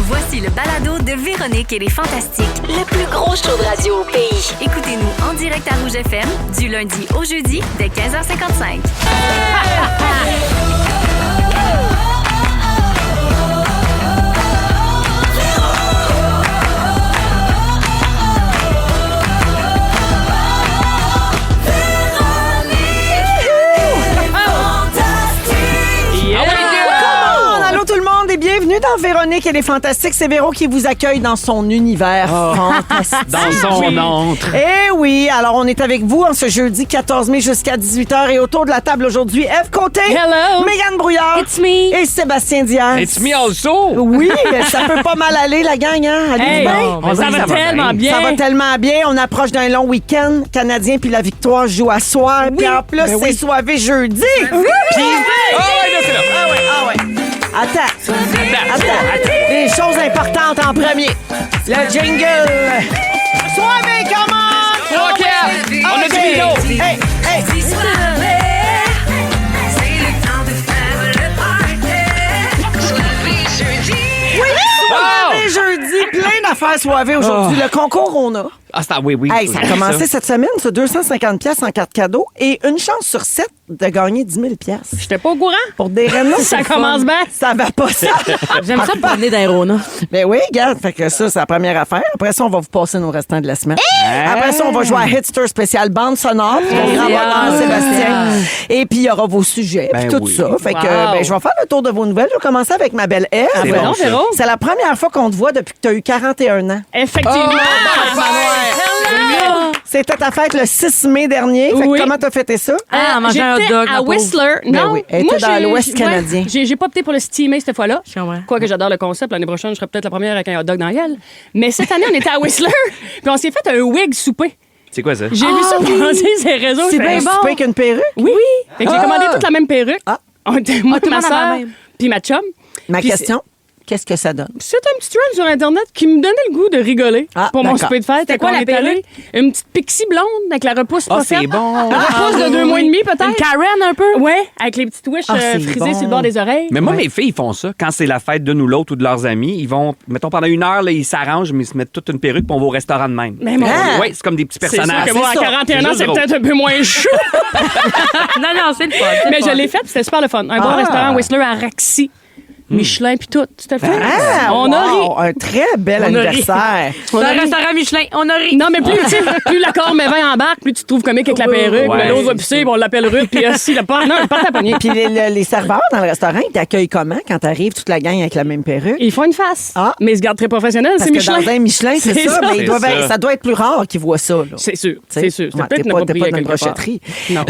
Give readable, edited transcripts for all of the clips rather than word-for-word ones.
Voici le balado de Véronique et les Fantastiques. Le plus gros show de radio au pays. Écoutez-nous en direct à Rouge FM du lundi au jeudi dès 15h55. Bienvenue dans Véronique et les Fantastiques. C'est Véro qui vous accueille dans son univers fantastique. Dans son antre. Eh oui, alors on est avec vous en ce jeudi 14 mai jusqu'à 18h et autour de la table aujourd'hui, Ève Côté, Hello. Mégane Brouillard It's me. et Sébastien Diaz. It's me also. Oui, ça peut pas mal aller la gang, hein? Allez Hey, bien. ça va tellement bien. Ça va tellement bien. On approche d'un long week-end canadien puis la victoire joue à soir. Puis en plus, c'est soivé jeudi. Oh, ouais, là, c'est là. Ah ouais. Attends. Les choses importantes en premier. Le jingle. Soirée commence! OK, on a du micro. Hey! Oui, jeudi, plein d'affaires soivées aujourd'hui. Le concours, on a. Ah, c'est oui. Hey, ça a commencé cette semaine, c'est 250 pièces en carte cadeau et une chance sur 7 de gagner 10 000 pièces. J'étais pas au courant. Pour des Renault, Ça commence bien. Ça va pas, ça. J'aime ça parler d'aérona. Ben oui, regarde, fait que ça, c'est la première affaire. Après ça, on va vous passer nos restants de la semaine. Après ça, on va jouer à Hitster spécial bande sonore. Puis on va dans Sébastien. Et puis, il y aura vos sujets, puis tout ça. Fait que, je vais faire le tour de vos nouvelles. Je vais commencer avec ma belle Ève. C'est bon, ça. Véro. C'est la première fois qu'on te voit depuis que tu as eu 41 ans. Effectivement. C'était ta fête le 6 mai dernier. Fait que Oui. comment t'as fêté ça? Ah, manger un hot j'étais dog, à ma pauvre. Whistler. Ben Non, oui, elle était dans l'Ouest canadien. J'ai pas opté pour le steamer cette fois-là. Je comprends. Quoique j'adore le concept. L'année prochaine, je serai peut-être la première avec un hot dog dans la gueule. Mais cette année, on était à Whistler. Puis on s'est fait un wig souper. C'est quoi ça? J'ai vu ça passer sur les réseaux. C'est Je fais, bien bon. Avec une perruque? Oui. Fait que j'ai commandé toute la même perruque. Ah. On était moi, tout le ma monde a la soeur, même. puis ma chum. Ma Puis question, qu'est-ce que ça donne? C'est un petit trend sur Internet qui me donnait le goût de rigoler Ah, pour mon d'accord. souper de fête. C'était quoi, la perruque? Une petite pixie blonde avec la repousse Ah, pas c'est faite. bon. La repousse de 2 mois et demi, peut-être. Une Karen un peu? Ouais, avec les petites wish c'est frisées bon. sur le bord des oreilles. Mais moi, mes filles, ils font ça. Quand c'est la fête d'une ou l'autre ou de leurs amis, ils vont, mettons, pendant 1 heure, là, ils s'arrangent, mais ils se mettent toute une perruque pour on va au restaurant de même. Mais mon Ah! Oui, c'est comme des petits c'est sûr personnages. que moi, à C'est ça. 41 ans, C'est c'est juste peut-être un peu moins chou. Non, c'est le fun. c'est le Mais fun. je l'ai fait, puis c'était super le fun. Un bon restaurant Whistler à Raxi. Michelin, puis tout. C'était fait. Ah, On a ri. wow, un très bel On a ri. anniversaire. C'est un restaurant Michelin. On a ri. Non, mais plus, tu sais, plus l'accord mais 20 embarque, plus tu te trouves comique avec la perruque. Ouais. L'autre va pisser, puis on l'appelle Ruth, puis si le pas. Non, le porte à poignée. Puis les serveurs dans le restaurant, ils t'accueillent comment quand t'arrives toute la gang avec la même perruque? Ils font une face. Ah. Mais ils se gardent très professionnels, Parce c'est que Michelin. dans un Michelin, c'est C'est ça, ça. mais C'est ça doit être plus rare qu'ils voient ça. Là. C'est sûr, T'sais. c'est sûr. C'est Ouais, peut-être t'es une pas dans appropriée une quelque part. brochetterie. Non.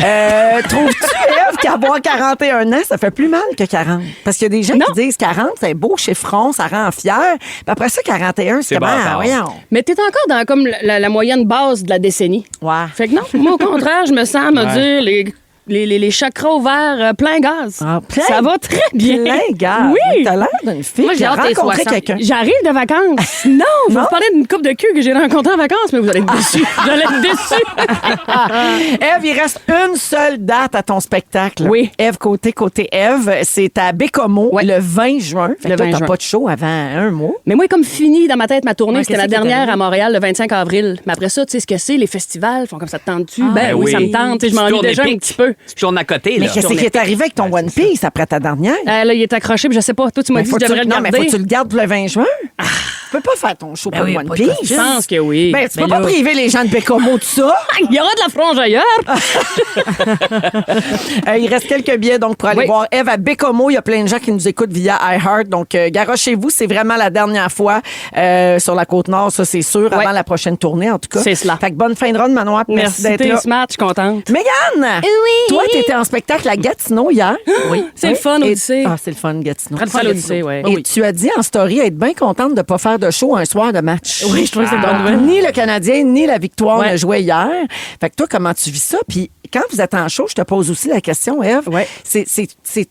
Trouves-tu, Ève, qu'avoir 41 ans, ça fait plus mal que 40? Parce qu'il y a des gens Non. qui disent 40, c'est un beau chiffron, ça rend fier. Puis après ça, 41, c'est C'est comment? bâtard. Voyons. Mais t'es encore dans comme la moyenne base de la décennie. Ouais. Fait que non, moi, au contraire, je me sens me dire les chakras ouverts plein gaz. Ah, plein- Ça va très bien. Plein gars. Oui. T'as l'air d'une fille Moi, qui j'ai a hâte des rencontré 60. quelqu'un. J'arrive de vacances. Non, je vais Non? vous parler d'une coupe de cul que j'ai rencontrée en vacances, mais vous allez être déçus. Vous allez être déçus. Ève, il reste une seule date à ton spectacle. Oui. Ève côté Ève, c'est à Bécomo Ouais. le 20 juin. Fait Le que toi, 20 t'as juin. pas de show avant un mois. Mais moi, comme fini dans ma tête, ma tournée, Ouais, c'était la qu'est-ce qui t'est dernière arrivé? à Montréal le 25 avril. Mais après ça, tu sais ce que c'est, les festivals font comme ça te tente-tu? Ben oui, ça me tente. Tu sais, je m'ennuie déjà un petit peu. Tu tournes à côté, Mais là. qu'est-ce qui est arrivé avec ton One Piece après ta dernière? Là, il est accroché, puis je sais pas. Toi, tu m'as dit que je devrais le Non, mais garder. faut que tu le gardes pour le 20 juin. Tu peux pas faire ton show pour oui, le One pas de Piece. Je pense que oui. Ben, tu peux pas priver les gens de Bécomo de ça. Il y aura de la frange ailleurs. Il reste quelques billets donc pour aller Oui. voir Ève à Bécomo. Il y a plein de gens qui nous écoutent via iHeart. Donc, garochez-vous. C'est vraiment la dernière fois sur la Côte-Nord, ça, c'est sûr, Ouais. avant la prochaine tournée, en tout cas. C'est cela. Fait que bonne fin de run, Manoir. Merci d'être t'es là. smart, je suis contente. Mégane! Oui. Toi, tu étais en spectacle à Gatineau hier. Oui. C'est le fun, Et- Odyssée. Ah, c'est le fun, Gatineau. Très le fun, l'Odyssée, ouais. Et tu as dit en story être bien contente de ne pas faire de show un soir de match. Oui, je trouve que c'est une bonne nouvelle. Ni le Canadien, ni la Victoire Ouais. ne jouaient hier. Fait que toi, comment tu vis ça? Puis quand vous êtes en show, je te pose aussi la question, Ève. Ouais. C'est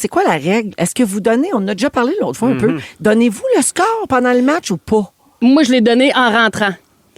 quoi la règle? Est-ce que vous donnez, on en a déjà parlé l'autre fois un peu, donnez-vous le score pendant le match ou pas? Moi, je l'ai donné en rentrant,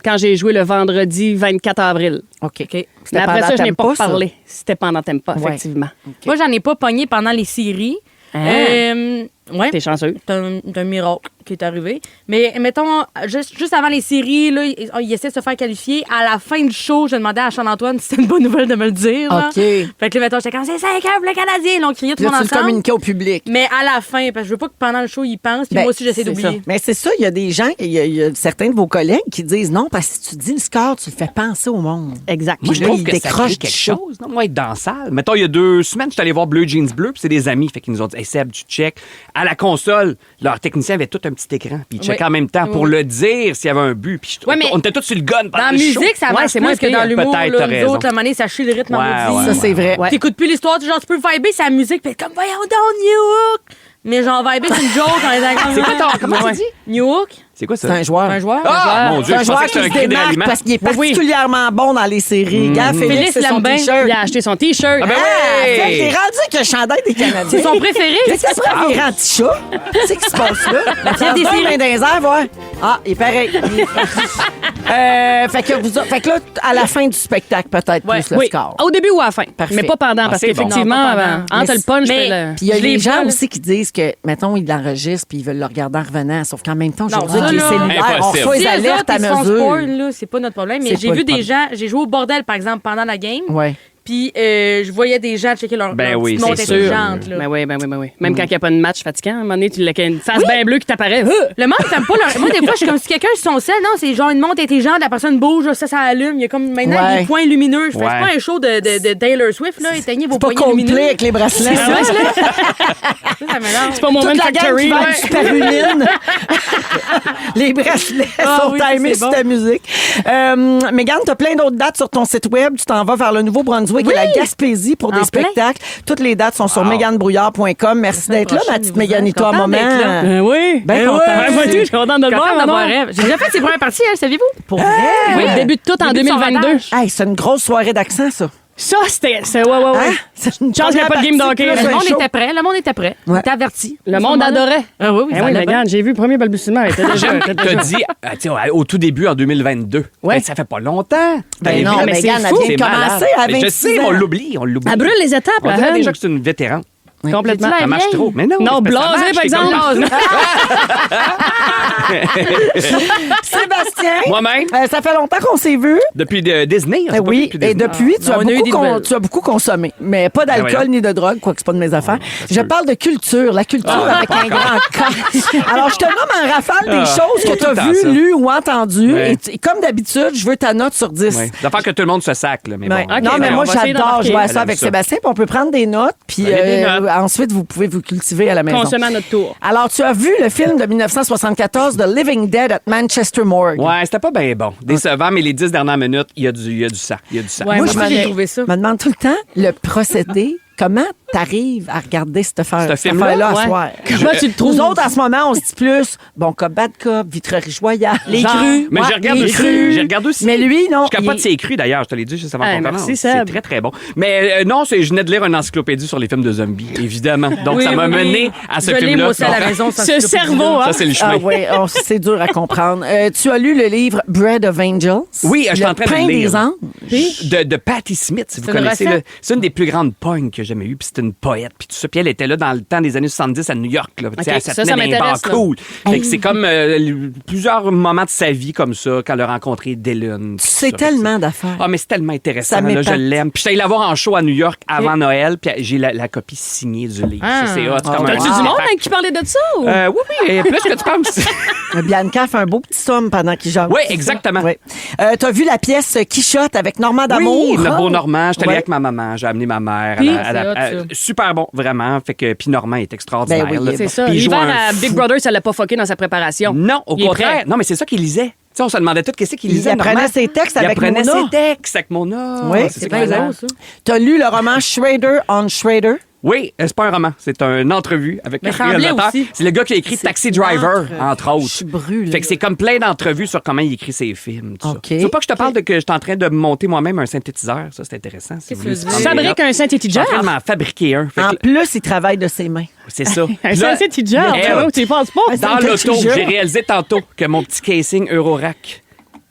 quand j'ai joué le vendredi 24 avril. OK. Mais C'était après pendant ça, je n'ai Tempa, pas ça? parlé. C'était pendant Tempa, Ouais. effectivement. Moi, j'en ai pas pogné pendant les séries. Hein? Ouais. T'es chanceux. C'est un miracle. qui est arrivé. Mais mettons, juste avant les séries, là, ils essaient de se faire qualifier. À la fin du show, je demandais à Sean-Antoine si c'était une bonne nouvelle de me le dire. Là. OK. Fait que là, mettons, j'étais comme, c'est 5 heures pour le Canadien. Ils l'ont crié tout le Là, monde tu le ensemble. communiquais au public. Mais à la fin, parce que je veux pas que pendant le show, ils pensent. Puis Ben, moi aussi, j'essaie c'est d'oublier. ça. Mais c'est ça, il y a des gens, il y a certains de vos collègues qui disent non, parce que si tu dis le score, tu le fais penser au monde. Exact. Moi, je Là, trouve il que ça décroche crée du quelque show. chose. Non, moi, être dans la salle. Mettons, il y a 2 semaines, je suis allé voir Bleu Jeans Bleu, puis c'est des amis. Fait qu'ils nous ont dit, hey Seb, tu check. À la console, leur technicien avait tout un petit écran, puis il checkait en même temps pour le dire s'il y avait un but. Puis Ouais, mais on était tous sur le gun pendant Dans la le show. musique, ça marche c'est plus moins que dans pire. l'humour. Peut-être, Là, t'as nous raison. autres, à un moment donné, ça chie le rythme en Ouais, maudit. ouais, Ça, c'est vrai. Ouais. T'écoutes plus l'histoire, genre, tu peux vibrer sa musique, puis comme, voyons donc, New Hook. Mais genre, vibrer, c'est une joke. C'est quoi ton. Comment tu dis? New Hook? C'est quoi ça? C'est un joueur. Un joueur? Ah, mon C'est Dieu, un je joueur pensais que qui c'était se un cri démarque d'aliment. parce qu'il est particulièrement bon dans les séries. Gars, Félix, Félix c'est son l'aime bien. t-shirt. Il a acheté son T-shirt. Ah, ben Ah, oui! fait que t'es rendu avec le chandail des Canadiens. C'est son préféré. Qu'est-ce que ça virer anti-chat? Qu'est-ce qui se passe là? fièvre des séries. mains dans les airs, ouais. Ah, il est pareil. Fait que là, à la fin du spectacle, peut-être plus le Oui, score. au début ou à la fin. Parfait. Mais pas pendant, parce c'est bon. qu'effectivement, Non, pas pendant. entre le punch Mais- et le... Puis il y a Je des les gens vois, là. aussi qui disent que, mettons, ils l'enregistrent puis ils veulent le regarder en revenant. Sauf qu'en même temps, aujourd'hui, ça, avec les là, cellulaires, on impossible. reçoit Si les eux alertes autres, à ils se font mesure. spoil, là, c'est pas notre problème. Mais C'est j'ai pas vu le des problème. gens, j'ai joué au bordel, par exemple, pendant la game. Ouais. Puis je voyais des gens checker leur Ben oui, petite montre c'est sûr. intelligente. là. Ben oui. Même quand il n'y a pas de match fatigant, à un moment donné, tu l'as une face bien bleue qui t'apparaît. Le monde t'aime pas leur... Moi, des fois, je suis comme si quelqu'un sur son sel. Non, c'est genre une montre intelligente, la personne bouge, là, ça allume. Il y a comme maintenant Ouais. des points lumineux. Je fais Ouais. pas un show de Taylor Swift, là. Éteignez vos C'est pas poignets lumineux. complet avec les bracelets. Ça m'énerve. C'est pas Moment Toute la gang Factory. qui va là. être super Les bracelets sont oui, timés c'est sur bon. ta musique. Mégane, tu as plein d'autres dates sur ton site web. Tu t'en vas vers le Nouveau-Brunswick et la Gaspésie pour des En plein. spectacles. Toutes les dates sont sur méganebrouillard.com. Merci d'être là, ma prochaine, petite vous êtes Méganito, à un contente moment. d'être là. Ben oui. Ben Ben content. ouais, moi, tout, je suis contente de le voir. Capable d'avoir maman. rêve. J'ai déjà fait ses premières parties, hein, saviez-vous? Pour vrai? Oui, débute tout en Début de son 2022. rodage. Hey, c'est une grosse soirée d'accent, ça. Ça, c'était... Ouais. Hein? C'est une Chance qu'il y a pas de game première d'hockey. partie, Le plus un monde show. était prêt. Le monde était prêt. Ouais. T'es averti. Le monde adorait. Ah oui, Ben ça oui, allait mais bien. regarde, j'ai vu le premier balbutiement. Il était déjà... T'as dit, tu sais, au tout début, en 2022. Ouais. Ben, ça fait pas longtemps. Ben T'avais non, vu? mais mais Mégane c'est a fou. bien C'est commencé malade. à Mais 26 je sais, ans. on l'oublie. Elle brûle les étapes, On la dirait Henne. déjà que c'est une vétéran. Complètement. C'est-tu Ça marche trop. Mais non. Non, mais ça blasé, marche, par c'est comme- exemple. Sébastien, Moi-même, ça fait longtemps qu'on s'est vus. depuis Disney. on s'est pas vu Oui, depuis et Disney. depuis, tu, as on a eu beaucoup des nouvelles. tu as beaucoup consommé, mais pas d'alcool voyons. ni de drogue, quoique c'est pas de mes affaires. Je peut. parle de culture, la culture avec un grand K. Alors, je te nomme en rafale des choses que tu tout le temps as vues, ça. lues ou entendues. Ouais. Et comme d'habitude, je veux ta note sur 10. Ouais. D'affaire que tout le monde se sacle, mais Ouais. bon. Ok, non, mais ben, moi, on va essayer j'adore d'embarquer. jouer à Elle ça aime avec ça. Sébastien. Puis on peut prendre des notes, puis Prenez des notes. ensuite, vous pouvez vous cultiver à la maison. Consommer à notre tour. Alors, tu as vu le film de 1974, The Living Dead at Manchester Morgue. Ouais, c'était pas bien bon. Décevant, mais les 10 dernières minutes, il y a du sang. Il y a du sang. Ouais, moi, je j'ai me- trouvé ça. me demande tout le temps le procédé. Comment t'arrives à regarder cette Ce film-là? affaire-là à Ouais. soir? Comment tu le trouves? Nous autres, en ce moment, on se dit plus bon cop, bad cop, vitrerie joyale. Les genre, crus. Mais ouais, je regarde les aussi. crus. Je regarde aussi. Mais lui, non. Je capote il- ses crus, d'ailleurs. Je te l'ai dit juste avant Hey, qu'on commence. merci, C'est Seb. très, très bon. Mais non, je venais de lire une encyclopédie sur les films de zombies, évidemment. Donc, Oui, ça m'a oui. mené à ce Je l'ai, film-là. moi aussi, à la maison. Ce cerveau, hein? Ça, c'est le chemin. Ah oui, c'est dur à comprendre. Tu as lu le livre Bread of Angels? Oui, je suis en train de pain le lire. des anges. De Patti Smith, si vous C'est une connaissez. recette? C'est une des plus grandes pognes que j'ai jamais eues. Puis c'est une poète. Puis tout ça. Puis elle était là dans le temps des années 70 à New York. Là. Tu sais, elle ça, tenait ça dans les bars m'intéresse, là. cool. Fait que c'est comme plusieurs moments de sa vie comme ça, quand elle a rencontré Dylan. Tu sais tellement d'affaires. Ah, mais c'est tellement intéressant. Ça Là, je m'épate. l'aime. Puis je suis allé la voir en show à New York avant Noël. Puis j'ai la copie signée du livre. Ah. Ça, c'est hot. C'est comme T'as-tu un du monde artefact. avec qui parlait de ça? Ou? Oui, et plus que tu penses. Bianca fait un beau petit somme pendant qu'il jase. Oui, exactement. Oui. T'as vu la pièce Quichotte avec Normand D'Amour? Oui, le beau Normand. J'étais allé Ouais. avec ma maman. J'ai amené ma mère. Puis, c'est hot, ça. Super bon, vraiment. Fait que, puis Normand est extraordinaire. Ben oui, là. C'est ça. Puis il joue L'hiver un à Big Brother, ça l'a pas fucké dans sa préparation. Non, au Il est contraire. prêt. Non, mais c'est ça qu'il lisait. Tu sais, on se demandait tout qu'est-ce qu'il Il lisait. apprenait Normand. ses textes Il avec apprenait Mona. ses textes avec Mona. Oui, c'est C'est ça bien qu'il faisait. beau, ça. T'as lu le roman Schrader on Schrader? Oui, c'est pas un roman, c'est une entrevue avec Mais le ça en réalisateur. aussi. C'est le gars qui a écrit Taxi Driver, entre autres. Je suis brûlée. Fait que c'est comme plein d'entrevues sur comment il écrit ses films. Tout OK. ça. Tu veux pas que je te parle de que je suis en train de monter moi-même un synthétiseur? Ça, c'est intéressant. Si vous voulez que tu prendre veux des Fabrique notes. un Je suis en synthétiseur. train de m'en fabriquer un. Fait En que- plus, il travaille de ses mains. c'est ça. Un Puis là, synthétiseur, elle- tu y penses pas? c'est dans un l'auto, petit jeu. j'ai réalisé tantôt que mon petit casing Eurorack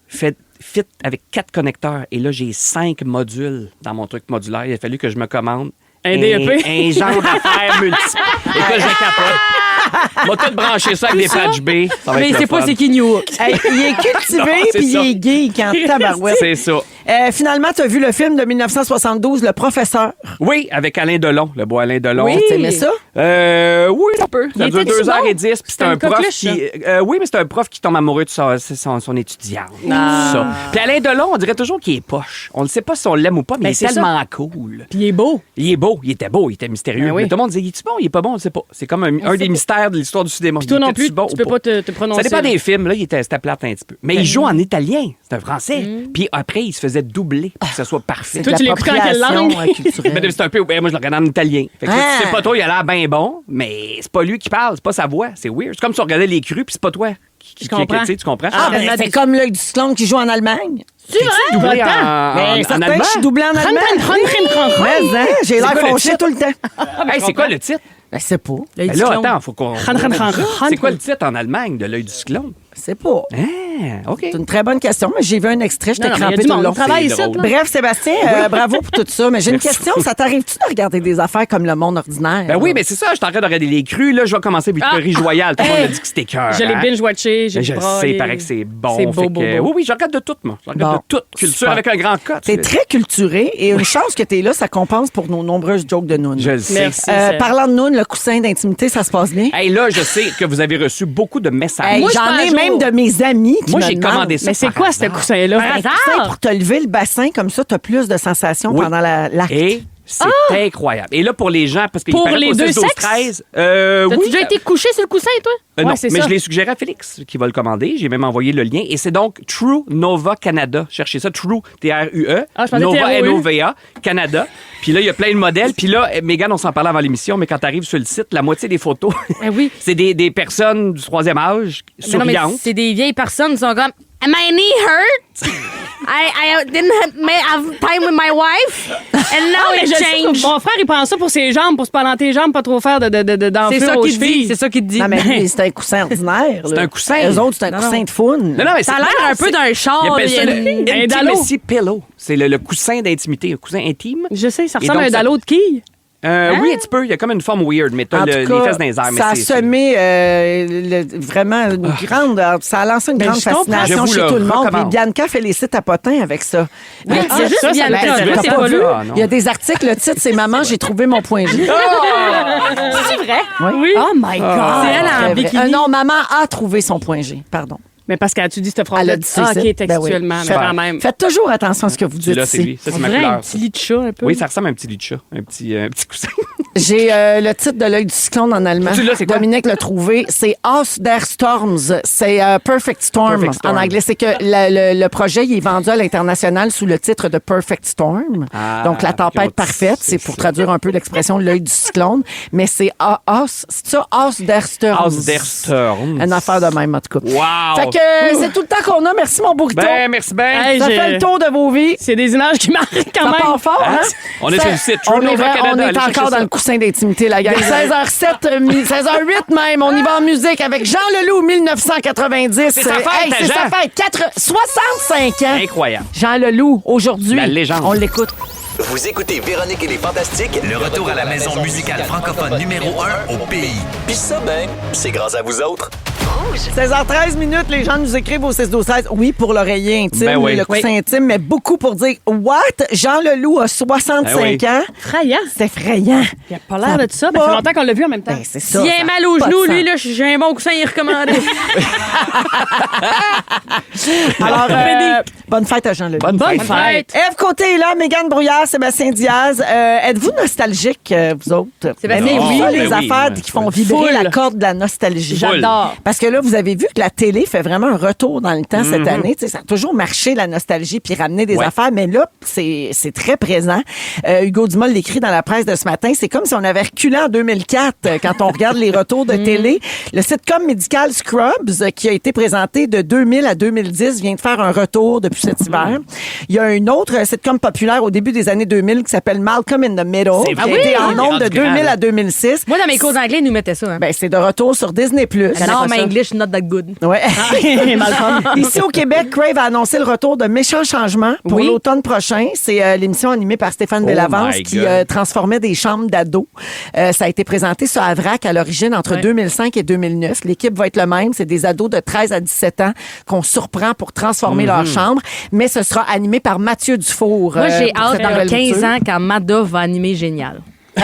fit avec 4 connecteurs. Et là, j'ai 5 modules dans mon truc modulaire. Il a fallu que je me commande Un DEP. Un genre d'affaires multiples. Écoute, je capote. On va tout brancher ça avec des patch B. Ça va Mais être c'est le pas fun. c'est qui New Hook. Hey, il est cultivé Non, c'est puis ça. il est gay quand tabarouette. C'est ça. Finalement, tu as vu le film de 1972, Le Professeur. Oui, avec Alain Delon, le beau Alain Delon. Tu aimais ça? Oui, un peu. Ça Il dure était-tu 2h10. bon? Puis c'est C'était un une prof coqueluche, qui. Oui, mais c'est un prof qui tombe amoureux de son étudiante. Ah. Ça. Puis Alain Delon, on dirait toujours qu'il est poche. On ne sait pas si on l'aime ou pas, mais Ben, il est c'est tellement cool. Puis il est beau. Il est beau, il était beau, il était mystérieux. Ben oui. Mais tout le monde disait, il est-tu bon, il est pas bon, on ne sait pas. C'est comme un des mystères de l'histoire du cinéma. Puis toi Il non était-tu plus, bon tu ou peux pas te prononcer. Ça dépend là. des films, là, c'était plate un petit peu. Mais il joue en italien, c'est un français. Puis après, il se faisait doubler pour que ça soit parfait. Toi, tu l'écoutes en quelle langue? Culturelle. Mais c'est un peu. Moi, je le regarde en italien. Fait que Ah. tu sais pas toi, il a l'air bien bon, mais c'est pas lui qui parle, c'est pas sa voix. C'est weird. C'est comme si on regardait les crues, puis c'est pas toi. Je comprends. Tu comprends? Ah, ben, c'est comme l'œil du cyclone qui joue en Allemagne. C'est vrai? doublé Attends. Ben, en certain allemand. que je suis doublé en allemand. Mais, hein, j'ai l'air quoi le fauché titre? tout le temps. Hey, c'est quoi le titre? Ben, c'est pas. Ben là, attends, faut qu'on. Han, han, han, han. C'est quoi le titre en Allemagne de l'œil du cyclone? C'est pas. Ah, OK. C'est une très bonne question, mais j'ai vu un extrait, j'étais Non, non, mais crampée il y a du tout le long. monde qui travaille C'est ici, drôle. là. Bref, Sébastien, bravo pour tout ça. Mais j'ai une Merci. question. Ça t'arrive-tu de regarder des affaires comme le monde ordinaire? Ben oui, mais c'est ça, je suis en train de regarder les crues. Là, je vais commencer Victory Royale. Tout le monde Hey. a dit que c'était cœur. Je l'ai binge-watché, j'ai Je braillé. sais, il paraît que c'est bon. C'est beau, Fait beau, que, beau. Oui, je regarde de tout, moi. Je regarde Bon. de toute culture Super. avec un grand cut. T'es très culturé et une chance que t'es là, ça compense pour nos nombreuses jokes de Noun. Je le sais. Merci. Parlant de Noun, le coussin d'intimité, ça se passe bien? Hey, là, je sais que vous avez reçu beaucoup de messages. Hey, moi, je j'en prends ai un même jour. de mes amis qui Moi, me j'ai demandent. commandé ça. Mais c'est par quoi hasard. ce coussin-là? Un coussin pour te lever le bassin, comme ça, t'as plus de sensations Oui. pendant l'acte. Et c'est incroyable. Et là, pour les gens, parce qu'il Pour paraît les qu'au deux 6, 12, sexes? 13, T'as-tu oui. déjà été couché sur le coussin, toi? Non, Ouais, c'est mais ça. je l'ai suggéré à Félix qui va le commander. J'ai même envoyé le lien. Et c'est donc True Nova Canada. Cherchez ça, True, T-R-U-E. Ah, je pensais Nova, T-R-O-U. N-O-V-A, Canada. Puis là, il y a plein de modèles. Puis là, Mégane, on s'en parlait avant l'émission, mais quand tu arrives sur le site, la moitié des photos, Ben oui. c'est des personnes du 3e âge, Mais non, mais souriantes. c'est des vieilles personnes qui sont comme My knee hurt. I didn't have time with my wife. And now Mais it je sais que changed. mon frère, il prend ça pour ses jambes, pour se palanter les jambes, pas trop faire C'est d'enflure ça aux qu'il te dit. chevilles. C'est ça qu'il te dit. Non, mais lui, c'est un coussin ordinaire. C'est un coussin. Les autres, c'est un coussin de foune. Non, non, mais Ça a c'est- l'air non, un peu c'est- d'un char. Ils appellent ça là, il y a une- le Un dallo. Intimacy Pillow. C'est le coussin d'intimité, un coussin intime. Je sais, ça Et ressemble à donc, un dallo de quille. Oui, un petit peu. Il y a comme une forme weird, mais t'as En tout les cas, fesses dans les airs. mais ça a c'est- semé vraiment une grande. Ça a lancé une Ben, grande je comprends. fascination Je vous chez le tout le monde. recommande. Puis Bianca félicite à Potin avec ça. Oui, Le ah, titre, juste ça Bianca, m'intéresse. moi, t'as c'est pas pas vu? vu. Ah, non. Il y a des articles, le titre, c'est Maman, j'ai trouvé mon point G. C'est vrai? Oui. Oh my God. C'est elle en Très vrai. bikini. Non, maman a trouvé son point G. Pardon. Mais parce qu'elle a-tu dit cette Elle phrase-là? a dit ça Ah, ici. OK, Ben oui. textuellement, mais Faites- quand même. Faites toujours attention à ce que vous dites Celui-là, c'est ici. lui. Ça, c'est On ma dirait un couleur. petit lit de chat, un peu. Oui, ça ressemble à un petit lit de chat, un petit coussin. J'ai le titre de l'œil du cyclone en allemand. Celui-là, c'est quoi? Dominique l'a trouvé. C'est Aus der Storms. C'est Perfect Storm Perfect Storm. en anglais. C'est que le projet il est vendu à l'international sous le titre de Perfect Storm. Ah, Donc la tempête donc, parfaite, c'est pour traduire un peu l'expression l'œil du cyclone. Mais c'est c'est ça, Aus der Storms. Aus der Storms. Une affaire de même, en tout cas. Wow! Fait que c'est tout le temps qu'on a. Merci, mon burrito. Ben, merci bien. Hey, Ça j'ai- fait le tour de vos vies. C'est des images qui marquent quand Ça même. part fort, hein? On est Ça- sur le site True on est, Nova Canada. on est Allez chercher encore dans ça. le coussin d'intimité, la gang. 16h07, 16h08 même. On y va en musique avec Jean Leloup, 1990. C'est sa fête, Hey, c'est Jean. sa fête. 65 ans. Incroyable. Jean Leloup, aujourd'hui. La légende. On l'écoute. Vous écoutez Véronique et les Fantastiques. Le retour à la maison musicale francophone numéro 1 au pays. Puis ça, ben, c'est grâce à vous autres. 16h13 minutes, les gens nous écrivent au 6-12-13. Oui, pour l'oreiller intime, Ben oui. le coussin intime, mais beaucoup pour dire What? Jean Leloup a 65 Ben ans. Effrayant. C'est effrayant. Il a pas l'air de ça. Ben, ça fait longtemps qu'on l'a vu en même temps. Ben, c'est ça. S'il ça a a mal au pas de genou, sens. lui, là, j'ai un bon coussin, il est recommandé. Alors, bonne fête à Jean Leloup. Bonne fête. Ève Côté est là, Mégane Brouillard, Sébastien Diaz. Êtes-vous nostalgique, vous autres? Sébastien, Aimez-vous oui. les Ben oui, affaires ouais. qui font vibrer Full. la corde de la nostalgie? Full. J'adore. Parce que là, vous avez vu que la télé fait vraiment un retour dans le temps Mm-hmm. cette année. Tu sais, ça a toujours marché, la nostalgie, puis ramener des Ouais. affaires. Mais là, c'est très présent. Hugo Dumas l'écrit dans la presse de ce matin. C'est comme si on avait reculé en 2004 quand on regarde les retours de télé. Le sitcom médical Scrubs, qui a été présenté de 2000 à 2010, vient de faire un retour depuis cet hiver. Il y a un autre sitcom populaire au début des années 2000 qui s'appelle Malcolm in the Middle, C'est qui a vrai? été en Il est nombre de rendu grand, 2000 là. à 2006. Moi, dans mes cours d'anglais, ils nous mettaient ça. Hein. Ben, c'est de retour sur Disney+. Non, mais English not that good. Ouais. Malcolm. Ici au Québec, Crave a annoncé le retour de Méchants changements pour l'automne prochain. C'est l'émission animée par Stéphane Bellavance my qui God. transformait des chambres d'ados. Ça a été présenté sur Avrac à l'origine entre 2005 et 2009. L'équipe va être le même. C'est des ados de 13 à 17 ans qu'on surprend pour transformer leur chambre. Mais ce sera animé par Mathieu Dufour. Moi, j'ai pour hâte cette dans nouvelle 15 mouture. ans quand Mada va animer Génial. Ça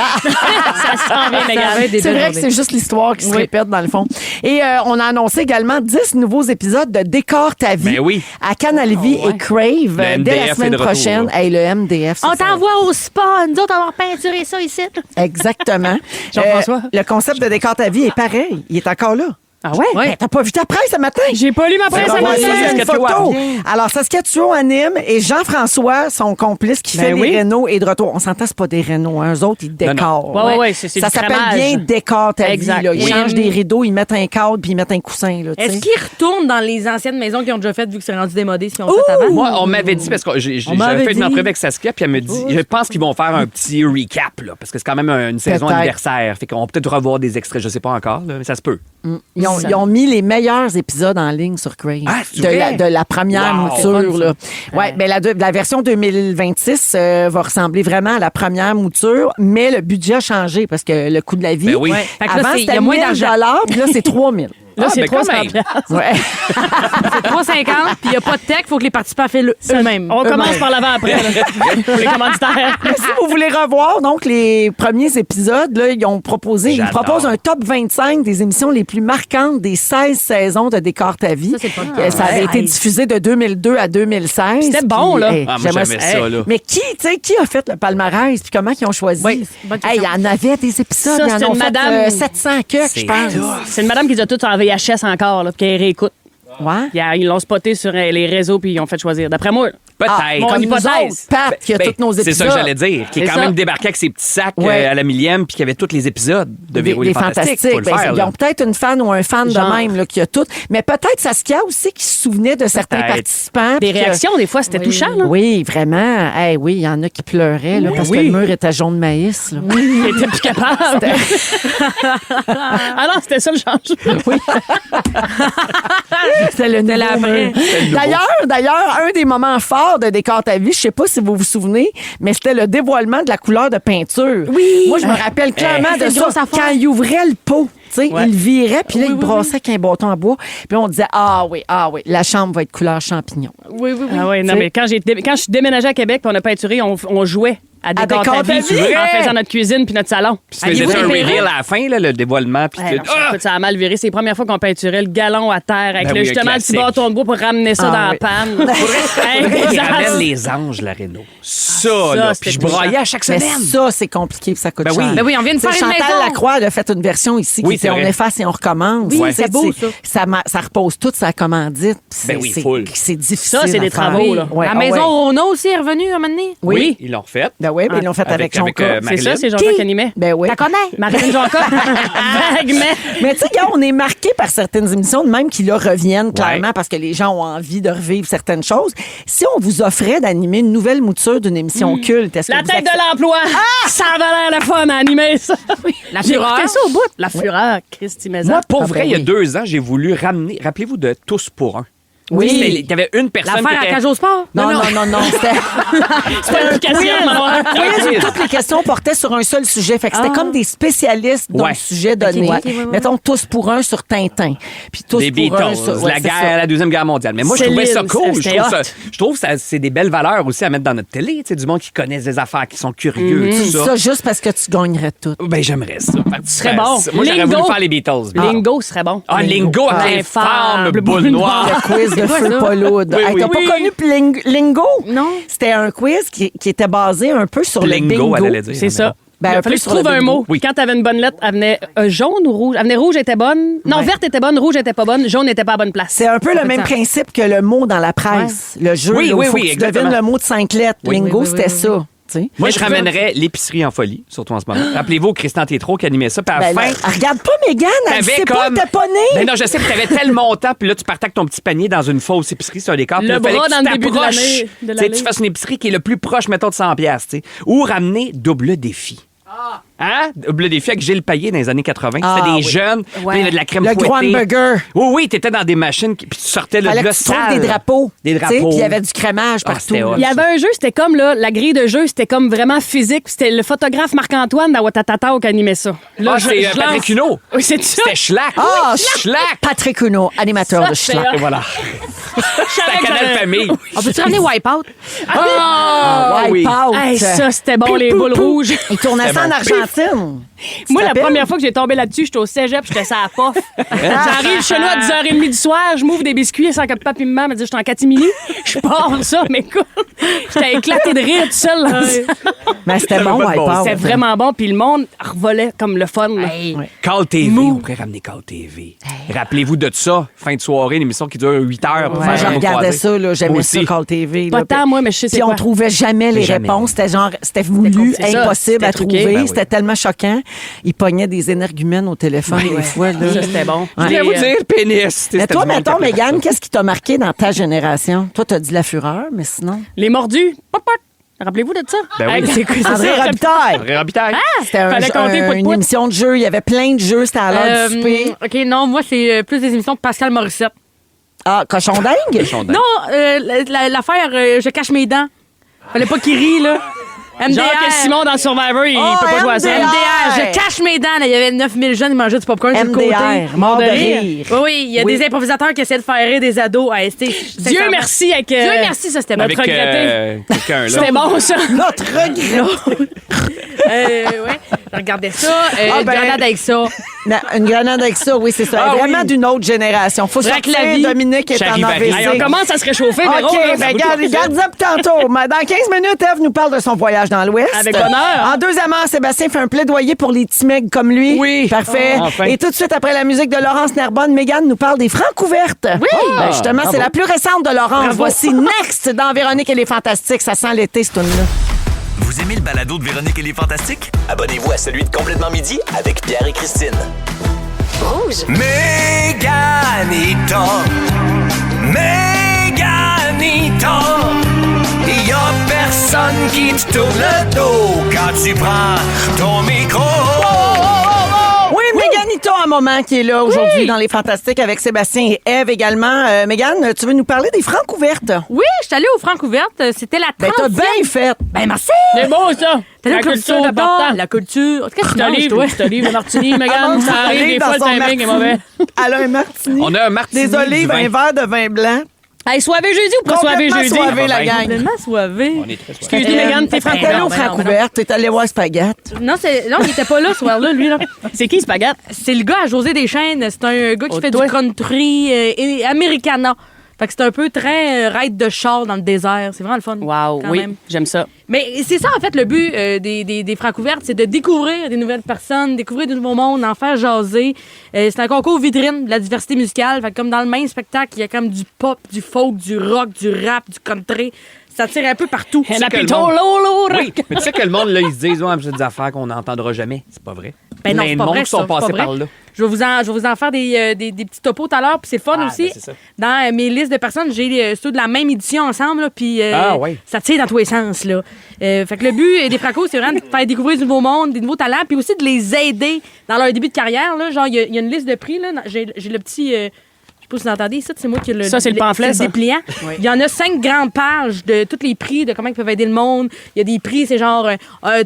s'en vient, Ça Mégane. va être des C'est belles vrai que journées. c'est juste l'histoire qui se répète dans le fond. Et on a annoncé également 10 nouveaux épisodes de Décor ta vie Ben oui. à Canal Vie et Crave Le dès la MDF semaine est de retour. prochaine. Hey, le MDF. ça, On ça- t'envoie au spa. Nous autres, on va peinturer ça ici. Exactement. Jean-François? Le concept de Décor ta vie est pareil. Il est encore là. Ah ouais? Ben, t'as pas vu ta presse ce matin? J'ai pas lu ma presse On ce va matin. voir ça, une Saskatchewan. photo. Alors, Saskatchewan anime et Jean-François, son complice qui fait Ben des oui. rénaux et de retour. On s'entend, c'est pas des rénaux. Hein. Eux autres, ils décorent. Ouais, ouais, c'est Ça du s'appelle crémage. bien Décor ta vie. Exact. Là. Ils Oui. changent des rideaux, ils mettent un cadre puis ils mettent un coussin. Là, tu Est-ce sais. qu'ils retournent dans les anciennes maisons qu'ils ont déjà faites vu que c'est rendu démodé s'ils ont fait avant? Moi, on m'avait dit, parce que On m'avait j'avais fait une dit. entrevue avec Saskia, puis elle me dit, je pense qu'ils vont faire un petit recap, là, parce que c'est quand même une saison Peut-être. anniversaire. Fait qu'on va peut-être revoir des extraits, je sais pas encore, là, mais ça se peut. Ils ont mis les meilleurs épisodes en ligne sur Crave. Ah, c'est vrai? de la première Wow. mouture. Là. Ouais, ben la version 2026 va ressembler vraiment à la première mouture, mais le budget a changé parce que le coût de la vie. Ben oui. Ouais. Fait que là, Avant, il y c'était a moins 1000 d'argent. puis là, c'est 3000. Là, c'est ben, quand 300 même. piastres. Ouais. C'est 3,50 puis il n'y a pas de tech. Il faut que les participants fassent eux-mêmes. On commence par l'avant après, là, pour les commanditaires. Mais si vous voulez revoir donc les premiers épisodes, là, ils J'adore. proposent un top 25 des émissions les plus marquantes des 16 saisons de Décor ta vie. Ça, c'est le fun. Ça avait été diffusé de 2002 à 2016. C'était bon, Puis, là. hey, Ah, moi, j'aimais ça, là. Mais qui a fait le palmarès puis comment ils ont choisi? Oui, bonne Hey, question. il y en avait des épisodes, Ça, il y en c'est ont une fait madame- 700 que je pense. C'est une madame qui les a toutes en VHS encore, là, puis qu'elle réécoute. Ouais. Ils l'ont spoté sur les réseaux, puis ils ont fait choisir. D'après moi, Peut-être. mon Comme nous hypothèse. autres, Pat, qui a Ben, tous nos épisodes. c'est ça que j'allais dire. Qui est C'est quand ça. même débarqué avec ses petits sacs Ouais. à la millième, puis qui avait tous les épisodes de Véro les Fantastiques. Faut le Ben, faire, ils là. ont peut-être une fan ou un fan Genre. de même là, qui a tout. Mais peut-être Saskia aussi qui se souvenait de certains Peut-être. participants. Des puis que- réactions, des fois, c'était touchant, là. Oui, vraiment. Hey, oui, il y en a qui pleuraient là, parce que le mur était jaune de maïs. Là. Il était plus capable. Ah non, c'était ça le changement. Oui. C'était le nouveau l'après. mur. D'ailleurs, un des moments forts de Décor ta vie, je sais pas si vous vous souvenez, mais c'était le dévoilement de la couleur de peinture. Oui. Moi, je me rappelle clairement C'était de une ça. grosse affaire. Quand il ouvrait le pot, tu sais, Ouais. il virait, puis là, il oui, brassait avec un bâton en bois. Puis on disait, ah oui, la chambre va être couleur champignon. Oui, oui, oui. Ah oui, non, T'sais. mais quand je suis déménagée à Québec, puis on a peinturé, on jouait à Décor Décor ta ta vie vie. en faisant notre cuisine puis notre salon. Puis tu faisais Aviez-vous un des perruques? reveal à la fin, là, le dévoilement. Puis Ouais, tu- non, écoute, ça a mal viré. C'est la première fois qu'on peinturait le galon à terre avec Ben oui, justement un le petit classique. bâton de bois pour ramener ça Ah dans oui. la panne. Hey, Il des ramène as. les anges, la Renault. Ça, ça, là. c'était Puis je touchant. broyais à chaque Mais semaine. ça, c'est compliqué, puis ça coûte Ben oui. cher. Ben oui, on vient de Tu sais, faire une Chantal maison. Lacroix elle a fait une version ici Oui, qui c'est était on vrai. efface et on recommence. Oui, Tu sais, c'est beau, ça repose toute sa commandite. puis Ben oui, c'est full. c'est difficile. Ça, c'est des à faire. travaux, là. Ouais, La ah maison ouais. Rona aussi est revenue un moment donné. Oui. Ils l'ont refait. Ben oui, mais ils l'ont fait avec Jonca. C'est ça, Marilyn. c'est Jean-Jacques qui animait. Ben oui. T'as connais? Marilyn Jonca. Vaguement. Mais tu sais, gars, on est marqué par certaines émissions, de même qui là reviennent clairement parce que les gens ont envie de revivre certaines choses. Si on vous offrait d'animer une nouvelle mouture d'une émission culte, est-ce que La vous tête de acceptez- l'emploi. Ça avait l'air le fun à animer ça. La J'ai fureur. écouté ça au bout. La fureur, Christy Maison. Moi, pour Ah, vrai, ben il y a oui. 2 ans, j'ai voulu ramener. Rappelez-vous de Tous pour un. Oui. Il y avait une personne L'affaire qui à était... cage au sport. Non, non. C'était C'est pas une application, maman. un quiz où toutes les questions portaient sur un seul sujet. Fait que c'était comme des spécialistes dans Ouais. le sujet donné. ok, ouais. Mettons tous pour un sur Tintin. Puis tous Des pour un Beatles, sur ouais, la, c'est guerre, ça. la Deuxième Guerre mondiale. Mais moi, je trouvais ça Céline, cool. c'était hot. Je trouve que c'est des belles valeurs aussi à mettre dans notre télé. Tu sais, du monde qui connaissent des affaires, qui sont curieux, Puis tout ça. ça, juste parce que tu gagnerais tout. Ben, j'aimerais ça. serait bon. Moi, j'aurais Lingo. voulu faire les Beatles. Lingo serait bon. Ah, Lingo avec les femmes, boule noire. Le quiz de feu pas lourd. Oui, Hey, oui. t'as Oui. pas connu Lingo? Non. C'était un quiz qui était basé un peu sur le Lingo, bingo. elle allait dire. C'est ça. Ben, Il un fallait peu que tu sur le trouves un bingo. mot. Oui. Quand tu avais une bonne lettre, elle venait jaune ou rouge? Elle venait rouge, était bonne. Non, Ouais. verte était bonne, rouge était pas bonne, jaune n'était pas à bonne place. C'est un peu le même principe que le mot dans la presse. Le jeu, Oui, là, où oui, faut oui, que tu exactement. devines le mot de 5 lettres. Oui. Lingo, Oui, oui, c'était oui, ça. tu sais. Moi, Mais je tu veux- ramènerais l'épicerie en folie, surtout en ce moment. Rappelez-vous, Christian Tétrault qui animait ça, puis à la Ben, fin... là, regarde pas Mégane, elle T'avais sait pas, comme... t'es pas née. Ben non, je sais, puis t'avais tel montant, puis là, tu partais avec ton petit panier dans une fausse épicerie sur un décor. puis Le là, fallait bras que tu dans le début de t'approches, l'année- de tu sais, l'année. tu fasses une épicerie qui est le plus proche, mettons, de 100$, tu sais. Ou ramener double défi. Hein? Le défi avec Gilles Payet dans les années 80. C'était des jeunes, puis il y avait de la crème Le fouettée. Grandburger. Oui, t'étais dans des machines, puis tu sortais Fallait là que tu trouves sale. des drapeaux. Des Tu sais, drapeaux. Puis il y avait du crémage partout. c'était hot. Il y avait un jeu, c'était comme là, la grille de jeu, c'était comme vraiment physique. Puis c'était le photographe Marc-Antoine d'Awatatata qui animait ça. Là, C'est je Patrick lance- Huneau. Oui, c'est ça. C'était Schlack. Ah, Schlack. Patrick Huneau, animateur de c'est Schlack. Et voilà. C'était Canal Famille. On peut-tu ramener Wipeout? Ah oui. Wipeout. Hey, ça, c'était bon, les boules rouges. Il tournait ça en Argentine. Moi, la rappelles? première fois que j'ai tombé là-dessus, j'étais au cégep, j'étais ça à pof. J'arrive chez nous à 10h30 du soir, je m'ouvre des biscuits sans que papa et maman me disent j'étais en catimini. Je pars ça, mais écoute, j'étais éclaté de rire tout seul. là. Mais c'était Ça bon, avait pas de bon Wipeout. C'était vraiment bon, puis le monde revolait comme le fun. là. Call TV. On pourrait ramener Call TV. Rappelez-vous de ça. Fin de soirée, une émission qui dure 8 heures. Pour Moi, faire je un mot regardais croisé. ça, là, j'aimais Moi ça, aussi. Call TV. Pas là. tant, moi, mais je sais c'est Puis on quoi. trouvait jamais les Jamais. réponses. C'était voulu, C'est ça, impossible à c'était truqué. trouver. Ben oui. C'était tellement choquant. Ils pognaient des énergumènes au téléphone des fois. Là. Ça, c'était bon. Je voulais vous dire, pénis. Mais toi, mettons, Mégane, qu'est-ce qui t'a marqué dans ta génération? Toi, t'as dit la fureur, mais sinon... Les mordus. Pop, pop. Rappelez-vous de ça? Ben oui. Hey, c'est quoi, c'est André ça? Robitaille. André Robitaille. C'était Fallait compter pout, une pout. émission de jeu. Il y avait plein de jeux. C'était à l'heure du souper. OK, non, moi, c'est plus des émissions de Pascal Morissette. Ah, cochon dingue? Cochon dingue. Non, l'affaire Je cache mes dents. Fallait pas qu'il rie, là. MDR. Genre que Simon dans Survivor, il Oh, peut pas jouer à ça. MDR. MDR, je cache mes dents. Là. Il y avait 9000 jeunes, ils mangeaient du popcorn sur le côté. MDR, mort de rire. Oui, oui, il y a Oui. des improvisateurs qui essaient de faire rire des ados. Ah, Dieu merci avec... Dieu merci, ça, c'était Notre bon. Avec regretté. quelqu'un, là. C'était bon, ça. Notre regret. Ouais, je regardais ça. Ah, ben- Grenade avec ça. Une grenade avec ça, oui, c'est ça. Ah, Vraiment oui. d'une autre génération. Faut Braque sortir, la vie. Dominique est en Charivari. AVC. Hey, on commence à se réchauffer, Véro, OK, là, ça ben vous garde, coupe ça. garde ça pour tantôt. Mais dans 15 minutes, Eve nous parle de son voyage dans l'Ouest. Avec bonheur. En deuxième heure, Sébastien fait un plaidoyer pour les petits mecs comme lui. Oui. Parfait. Oh, enfin. Et tout de suite, après la musique de Laurence Nerbonne, Mégane nous parle des francs ouvertes. Oui. Justement, c'est la plus récente de Laurence. Voici Next dans Véronique et les Fantastiques. Ça sent l'été, cette tune-là. Vous aimez le balado de Véronique et les Fantastiques? Abonnez-vous à celui de Complètement Midi avec Pierre et Christine. Rouge. Méganita, Méganita, y a personne qui te tourne le dos quand tu prends ton micro. Oui, Méganito, un moment qui est là aujourd'hui dans les Fantastiques avec Sébastien et Eve également. Mégane, tu veux nous parler des francs ouvertes? Oui, je suis allée aux Francs ouvertes. C'était la 30e. Ben, t'as bien fait. Ben, merci. C'est beau, ça. T'as La la culture culture d'important. La culture. Qu'est-ce que tu Je te manges, livre, toi? je te livre le martini, Mégane. Ça arrive, des fois, le timing est mauvais. Elle a un martini. On a un martini. Des olives, du vin. un verre de vin blanc. Hey, soivé jeudi ou pas soivé Complètement jeudi? soivé, la gang. Complètement soivé. On est très soif. Excuse-moi, Mégane, t'es T'es allé franco. au franc ouvert, t'es allé voir Spaghetti. Non, il était pas là ce soir-là, lui. Là. C'est qui, Spaghetti? C'est le gars à José Deschênes. C'est un gars qui Oh, fait toi? du country et Americana. Fait que c'est un peu très ride de char dans le désert. C'est vraiment le fun. Wow, quand oui, même. j'aime ça. Mais c'est ça, en fait, le but des Francs ouvertes, c'est de découvrir des nouvelles personnes, découvrir du nouveau monde, en faire jaser. C'est un concours vitrine de la diversité musicale. Fait que comme dans le même spectacle, il y a comme du pop, du folk, du rock, du rap, du country. Ça tire un peu partout. La que le pito, monde- lolo, Oui, mais tu sais que le monde, là, ils se disent, ouais, c'est des affaires qu'on n'entendra jamais. C'est pas vrai. Ben non, Plein c'est de pas monde vrai, qui sont ça, c'est passés pas par vrai. là. Je vais vous en faire des petits topos tout à l'heure. Puis c'est le fun Ah, aussi. ben c'est ça. Dans mes listes de personnes, j'ai ceux de la même édition ensemble. Là, puis Ah, ouais. ça tire dans tous les sens. Là. Fait que le but des Fracos, c'est vraiment de faire découvrir du nouveau monde, des nouveaux talents, puis aussi de les aider dans leur début de carrière. Là. Genre, il y a une liste de prix. Là. J'ai le petit... je sais pas si vous entendez, ça, c'est moi qui ai le. Ça, c'est le pamphlet, c'est ça. le dépliant. Il y en a 5 grandes pages de tous les prix, de comment ils peuvent aider le monde. Il y a des prix, c'est genre,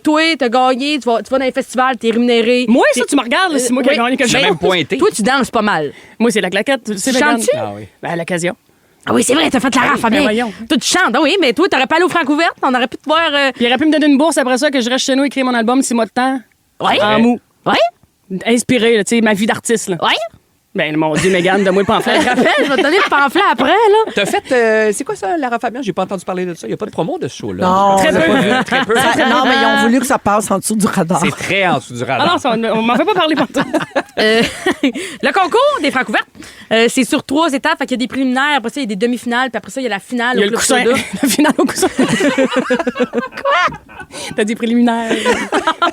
toi, t'as gagné, tu vas dans les festivals, t'es rémunéré. Moi, ça, tu me regardes, là, c'est moi qui ai Oui. gagné quelque J'ai chose. même pointé. Toi, tu danses pas mal. Moi, c'est la claquette. C'est Tu Mégane. chantes-tu? Ah oui. Ben, à l'occasion. Ah oui, c'est vrai, t'as fait la raf, Fabien. voyons. Toi, tu chantes. Ah oui, mais toi, t'aurais pas allé au Francouverte, on aurait pu te voir. Puis il aurait pu me donner une bourse après ça, que je reste chez nous écrire mon album 6 mois de temps. Ouais. En mou. Ouais. Inspiré, là, tu sais, ma vie d'artiste. Là. Ouais. Ben, mon Dieu, Mégane, donne-moi le pamphlet. Rappelle, je vais te donner le pamphlet après, là. T'as fait. C'est quoi ça, Lara Fabian? J'ai pas entendu parler de ça. Il n'y a pas de promo de ce show-là. Non, Très on a peu. pas vu. Très peu. Non, mais ils ont voulu que ça passe en dessous du radar. C'est très en dessous du Ah radar. non, ça, on m'en fait pas parler partout. Le concours des Francouvertes, c'est sur 3 étapes. Fait qu'il y a des préliminaires, après ça, il y a des demi-finales, puis après ça, il y a la finale Il y a au le Club coussin. Soda. Le final au coussin. Quoi? T'as des préliminaires.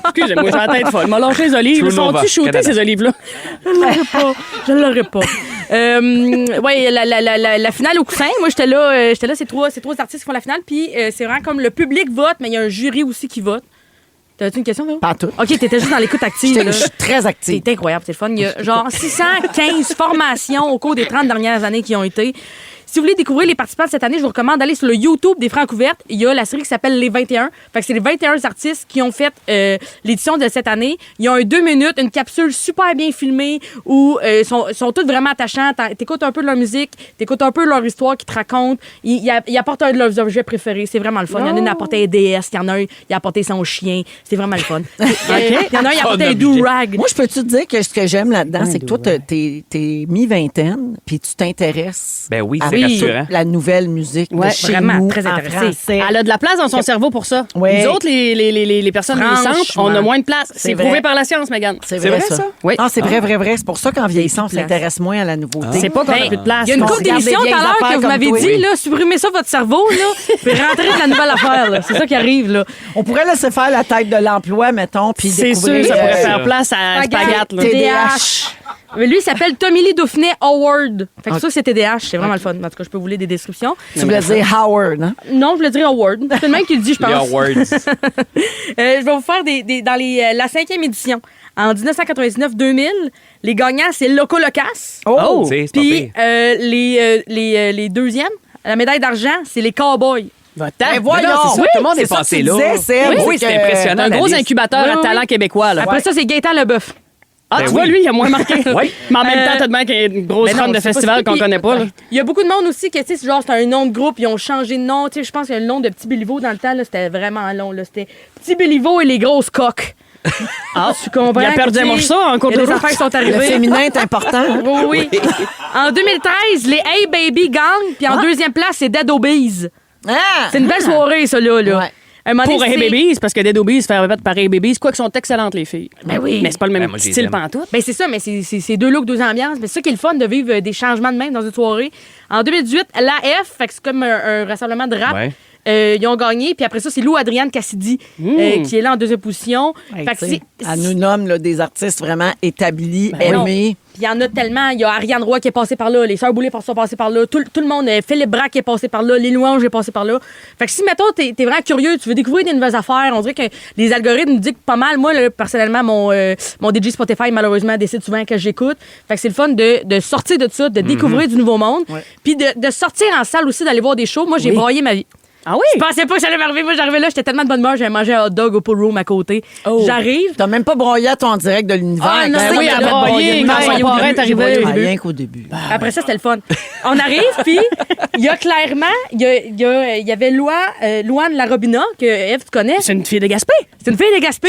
Excusez-moi, j'ai la tête folle. M'a lâché les olives. True Sont-tu Nova, shootés, Canada. ces olives-là? Je l'aurais pas. Ouais, la finale au coussin. Moi, j'étais là, c'est trois artistes qui font la finale. Puis c'est vraiment comme le public vote, mais il y a un jury aussi qui vote. T'as-tu une question, Véro? Pas tout. OK, t'étais juste dans l'écoute active. Je là. suis très active. C'est incroyable, c'est le fun. Il y a genre 615 formations au cours des 30 dernières années qui ont été. Si vous voulez découvrir les participants de cette année, je vous recommande d'aller sur le YouTube des Francouvertes. Il y a la série qui s'appelle Les 21. Fait que c'est les 21 artistes qui ont fait l'édition de cette année. Ils ont 2 minutes, une capsule super bien filmée où sont tous vraiment attachants. T'écoutes un peu de leur musique, t'écoutes un peu leur histoire qu'ils te racontent. Ils apportent un de leurs objets préférés. C'est vraiment le fun. Il y en a une qui a apporté un DS, il y en a un qui a apporté son chien. C'est vraiment le fun. Il y en a un qui a apporté un do-rag. Moi, je peux te dire que ce que j'aime là-dedans, c'est que toi, t'es mi-vingtaine, puis tu t'intéresses Ben oui, à c'est rassurant. la nouvelle musique Ouais, de chez vraiment, nous, très en intéressée. français. Elle a de la place dans son cerveau pour ça. Ouais. Nous autres, les personnes naissantes, Franchement. on a moins de place. C'est vrai. prouvé par la science, Mégane. C'est C'est vrai, vrai, ça? ça? Oui. Non, c'est vrai. C'est pour ça qu'en vieillissant, on Place. s'intéresse moins à la nouveauté. C'est pas qu'on a plus de place. Il y a une On couple regarde d'émissions des tout à vieilles l'heure que affaires vous comme m'avez toi. dit, Oui. là, supprimez ça votre cerveau, là, puis rentrez de la nouvelle affaire, là. C'est ça qui arrive, là. On pourrait laisser faire la tête de l'emploi, mettons, puis C'est découvrir... sûr, ça pourrait euh, faire place à Spagat. là. TDAH. Mais lui, il s'appelle Tommy Lee Dauphiné Howard. Fait que ça, c'est TDAH. C'est vraiment le fun. En tout cas, je peux vous lire des descriptions. Tu voulais dire Howard, hein? Non, je le dirais Howard. C'est le même qui le dit, je Les pense. awards. Je vais vous faire dans la 5e édition. En 1999-2000, les gagnants, c'est Loco Locas. Oh! C'est pas Puis pire. les deuxièmes, la médaille d'argent, c'est les Cowboys. Ben Mais voyons! non, c'est ça, tout le monde est ça que passé tu là. disais, Seb, Oui, c'est c'est que- impressionnant. Un la gros liste. incubateur Oui, à oui. talent québécois. Là. Après ça, c'est Gaëtan Leboeuf. Ah, Ben tu vois, oui. lui, il a moins marqué. Oui. Mais en même temps, t'as de même qu'il y a une grosse Mais non, run de c'est pas festivals ça. qu'on Puis, connaît pas. Là. Il y a beaucoup de monde aussi que, tu sais, genre, c'était un nom de groupe, ils ont changé de nom. Tu sais, je pense qu'il y a le nom de Petit Béliveau dans le temps, là, c'était vraiment long, là. C'était Petit Béliveau et les grosses coques. Tu comprends? Il a perdu que, un tu sais, morceau en cours il y a de des route. affaires qui sont Le arrivées. féminin est important. Oui, oui. En 2013, les Hey Baby Gang, puis en deuxième place, c'est Dead Obies. Ah! C'est une belle soirée, ça, là. Ouais. Un moment Pour donné, Hey c'est- Babies, parce que Dead Obies fait répète par Hey Babies, quoi que sont excellentes, les filles. Ben oui. Mais c'est pas le Ben, même moi, je les style aime. pantoute. Ben c'est ça, mais c'est deux looks, deux ambiances. Mais c'est ça qui est le fun de vivre des changements de même dans une soirée. En 2018, l'AF, fait que c'est comme un rassemblement de rap. Ouais. Ils ont gagné. Puis après ça, c'est Lou Adrienne Cassidy qui est là en deuxième position. Hey, Fait que tu sais, c'est- elle nous nomme là, des artistes vraiment établis, Ben non. aimés. Puis il y en a tellement. Il y a Ariane Roy qui est passée par là, les Sœurs Boulay sont passées par là, tout le monde, Philippe Braque qui est passé par là, les Louanges est passé par là. Fait que si, mettons, t'es vraiment curieux, tu veux découvrir des nouvelles affaires, on dirait que les algorithmes nous disent pas mal. Moi, là, personnellement, mon DJ Spotify, malheureusement, décide souvent que j'écoute. Fait que c'est le fun de sortir de ça, de découvrir du nouveau monde. Puis de sortir en salle aussi, d'aller voir des shows. Moi, j'ai Oui. broyé ma vie. Ah oui? Je pensais pas que ça allait m'arriver. Moi, j'arrivais là, j'étais tellement de bonne humeur, j'avais mangé un hot dog au pool room à côté. J'arrive. T'as même pas broyé à ton direct de l'univers. Ah, non, Ben c'est oui, que à j'avais broyer, broyé. quand Non, son broyé au parrain début, est arrivé. j'ai broyé au Ah, début. rien qu'au début. Après ça, c'était le fun. On arrive, puis il y a clairement, il y avait Louane Larobina, que Eve, tu connais. C'est une fille de Gaspé. C'est une fille de Gaspé.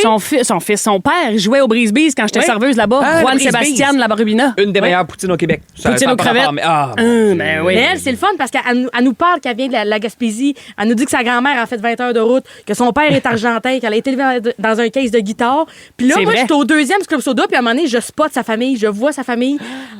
Son père, il jouait au Brise-Bise quand j'étais Oui. serveuse là-bas. Ah, Juan le Brise-Bise. Sébastien Larobina. Une des meilleures poutines au Québec. Ça Poutine a aux pas rapport, crevettes. mais- Ah, Ben oui. Mais elle, c'est le fun parce qu'elle nous parle qu'elle vient de la Gaspésie. Elle nous dit que sa grand-mère a fait 20 heures de route, que son père est argentin, qu'elle a été élevée dans un case de guitare. Puis là, C'est moi, vrai. j'étais au deuxième Club Soda, puis à un moment donné, je spot sa famille, je vois sa famille.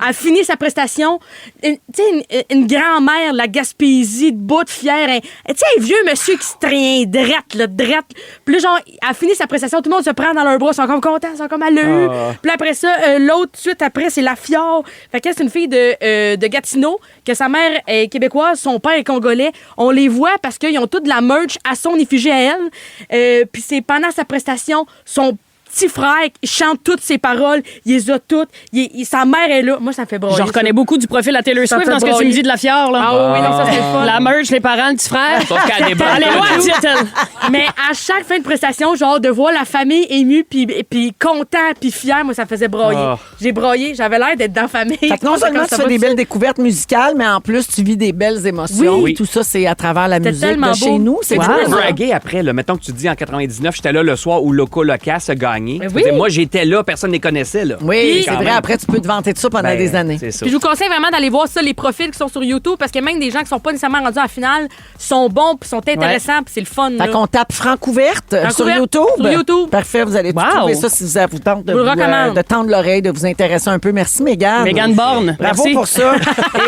Elle finit sa prestation. Tu sais, une grand-mère, la Gaspésie, de bout de fière. Tu sais, un vieux monsieur qui se traîne drette. Puis là, genre, elle finit sa prestation, tout le monde se prend dans leurs bras, ils sont comme contents, ils sont comme à l'heure. Puis après ça, l'autre, suite après, c'est la Fiore. Fait qu'elle, c'est une fille de Gatineau, que sa mère est québécoise, son père est congolais. On les voit parce qu'ils ont toute de la merch à son effigie à elle. Puis c'est pendant sa prestation, son petit frère il chante toutes ses paroles, il les a toutes. Sa mère est là. Moi, ça me fait broyer. Je reconnais beaucoup du profil à Taylor Ça Swift fait dans ce que tu broyer. me dis de la fière. Là. Ah oui, non, ça, c'est le fun. La merge, les parents, le petit frère. Sauf qu'elle débarque. Allez, loin, dit-elle. Mais à chaque fin de prestation, genre, de voir la famille émue, puis content, puis fier, moi, ça me faisait broyer. Oh. J'ai broyé, j'avais l'air d'être dans la famille. Fait que non seulement Comme tu ça fais va, des tu belles sais. découvertes musicales, mais en plus, tu vis des belles émotions. Oui. Tout ça, c'est à travers la C'était musique tellement de beau. chez nous. C'est Tu cool, peux ça. braguer après, là. Mettons que tu dis en 99, j'étais là le soir où Loco Locas a gagné. Mais Tu oui. veux dire, moi, j'étais là, personne ne les connaissait, là. Oui, Puis- c'est Quand vrai. même. Après, tu peux te vanter de ça pendant Ben, des années. C'est ça. Puis je vous conseille vraiment d'aller voir ça, les profils qui sont sur YouTube, parce que même des gens qui sont pas nécessairement rendus à la finale sont bons, puis sont intéressants, puis c'est le fun. Fait là. qu'on tape Francouverte sur Francouverte YouTube. sur YouTube. Parfait, vous allez tout Wow. trouver ça si ça vous tente de, Je vous le recommande. de tendre l'oreille, de vous intéresser un peu. Merci, Mégane. Mégane Borne. Bravo Merci. pour ça.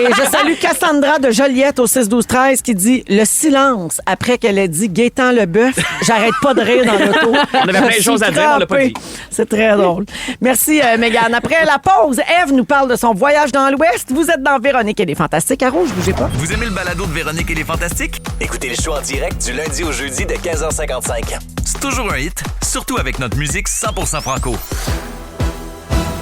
Et je salue Cassandra de Joliette au 6-12-13 qui dit le silence après qu'elle ait dit Gaétan Leboeuf. J'arrête pas de rire dans l'auto. On avait plein de choses à dire, on l'a pas dit. vie. C'est très drôle. Merci, Mégane. Après la pause, Ève nous parle de son voyage dans l'Ouest. Vous êtes dans Véronique et les Fantastiques à Rouge. Bougez pas. Vous aimez le balado de Véronique et les Fantastiques? Écoutez le show en direct du lundi au jeudi de 15h55. C'est toujours un hit, surtout avec notre musique 100% franco.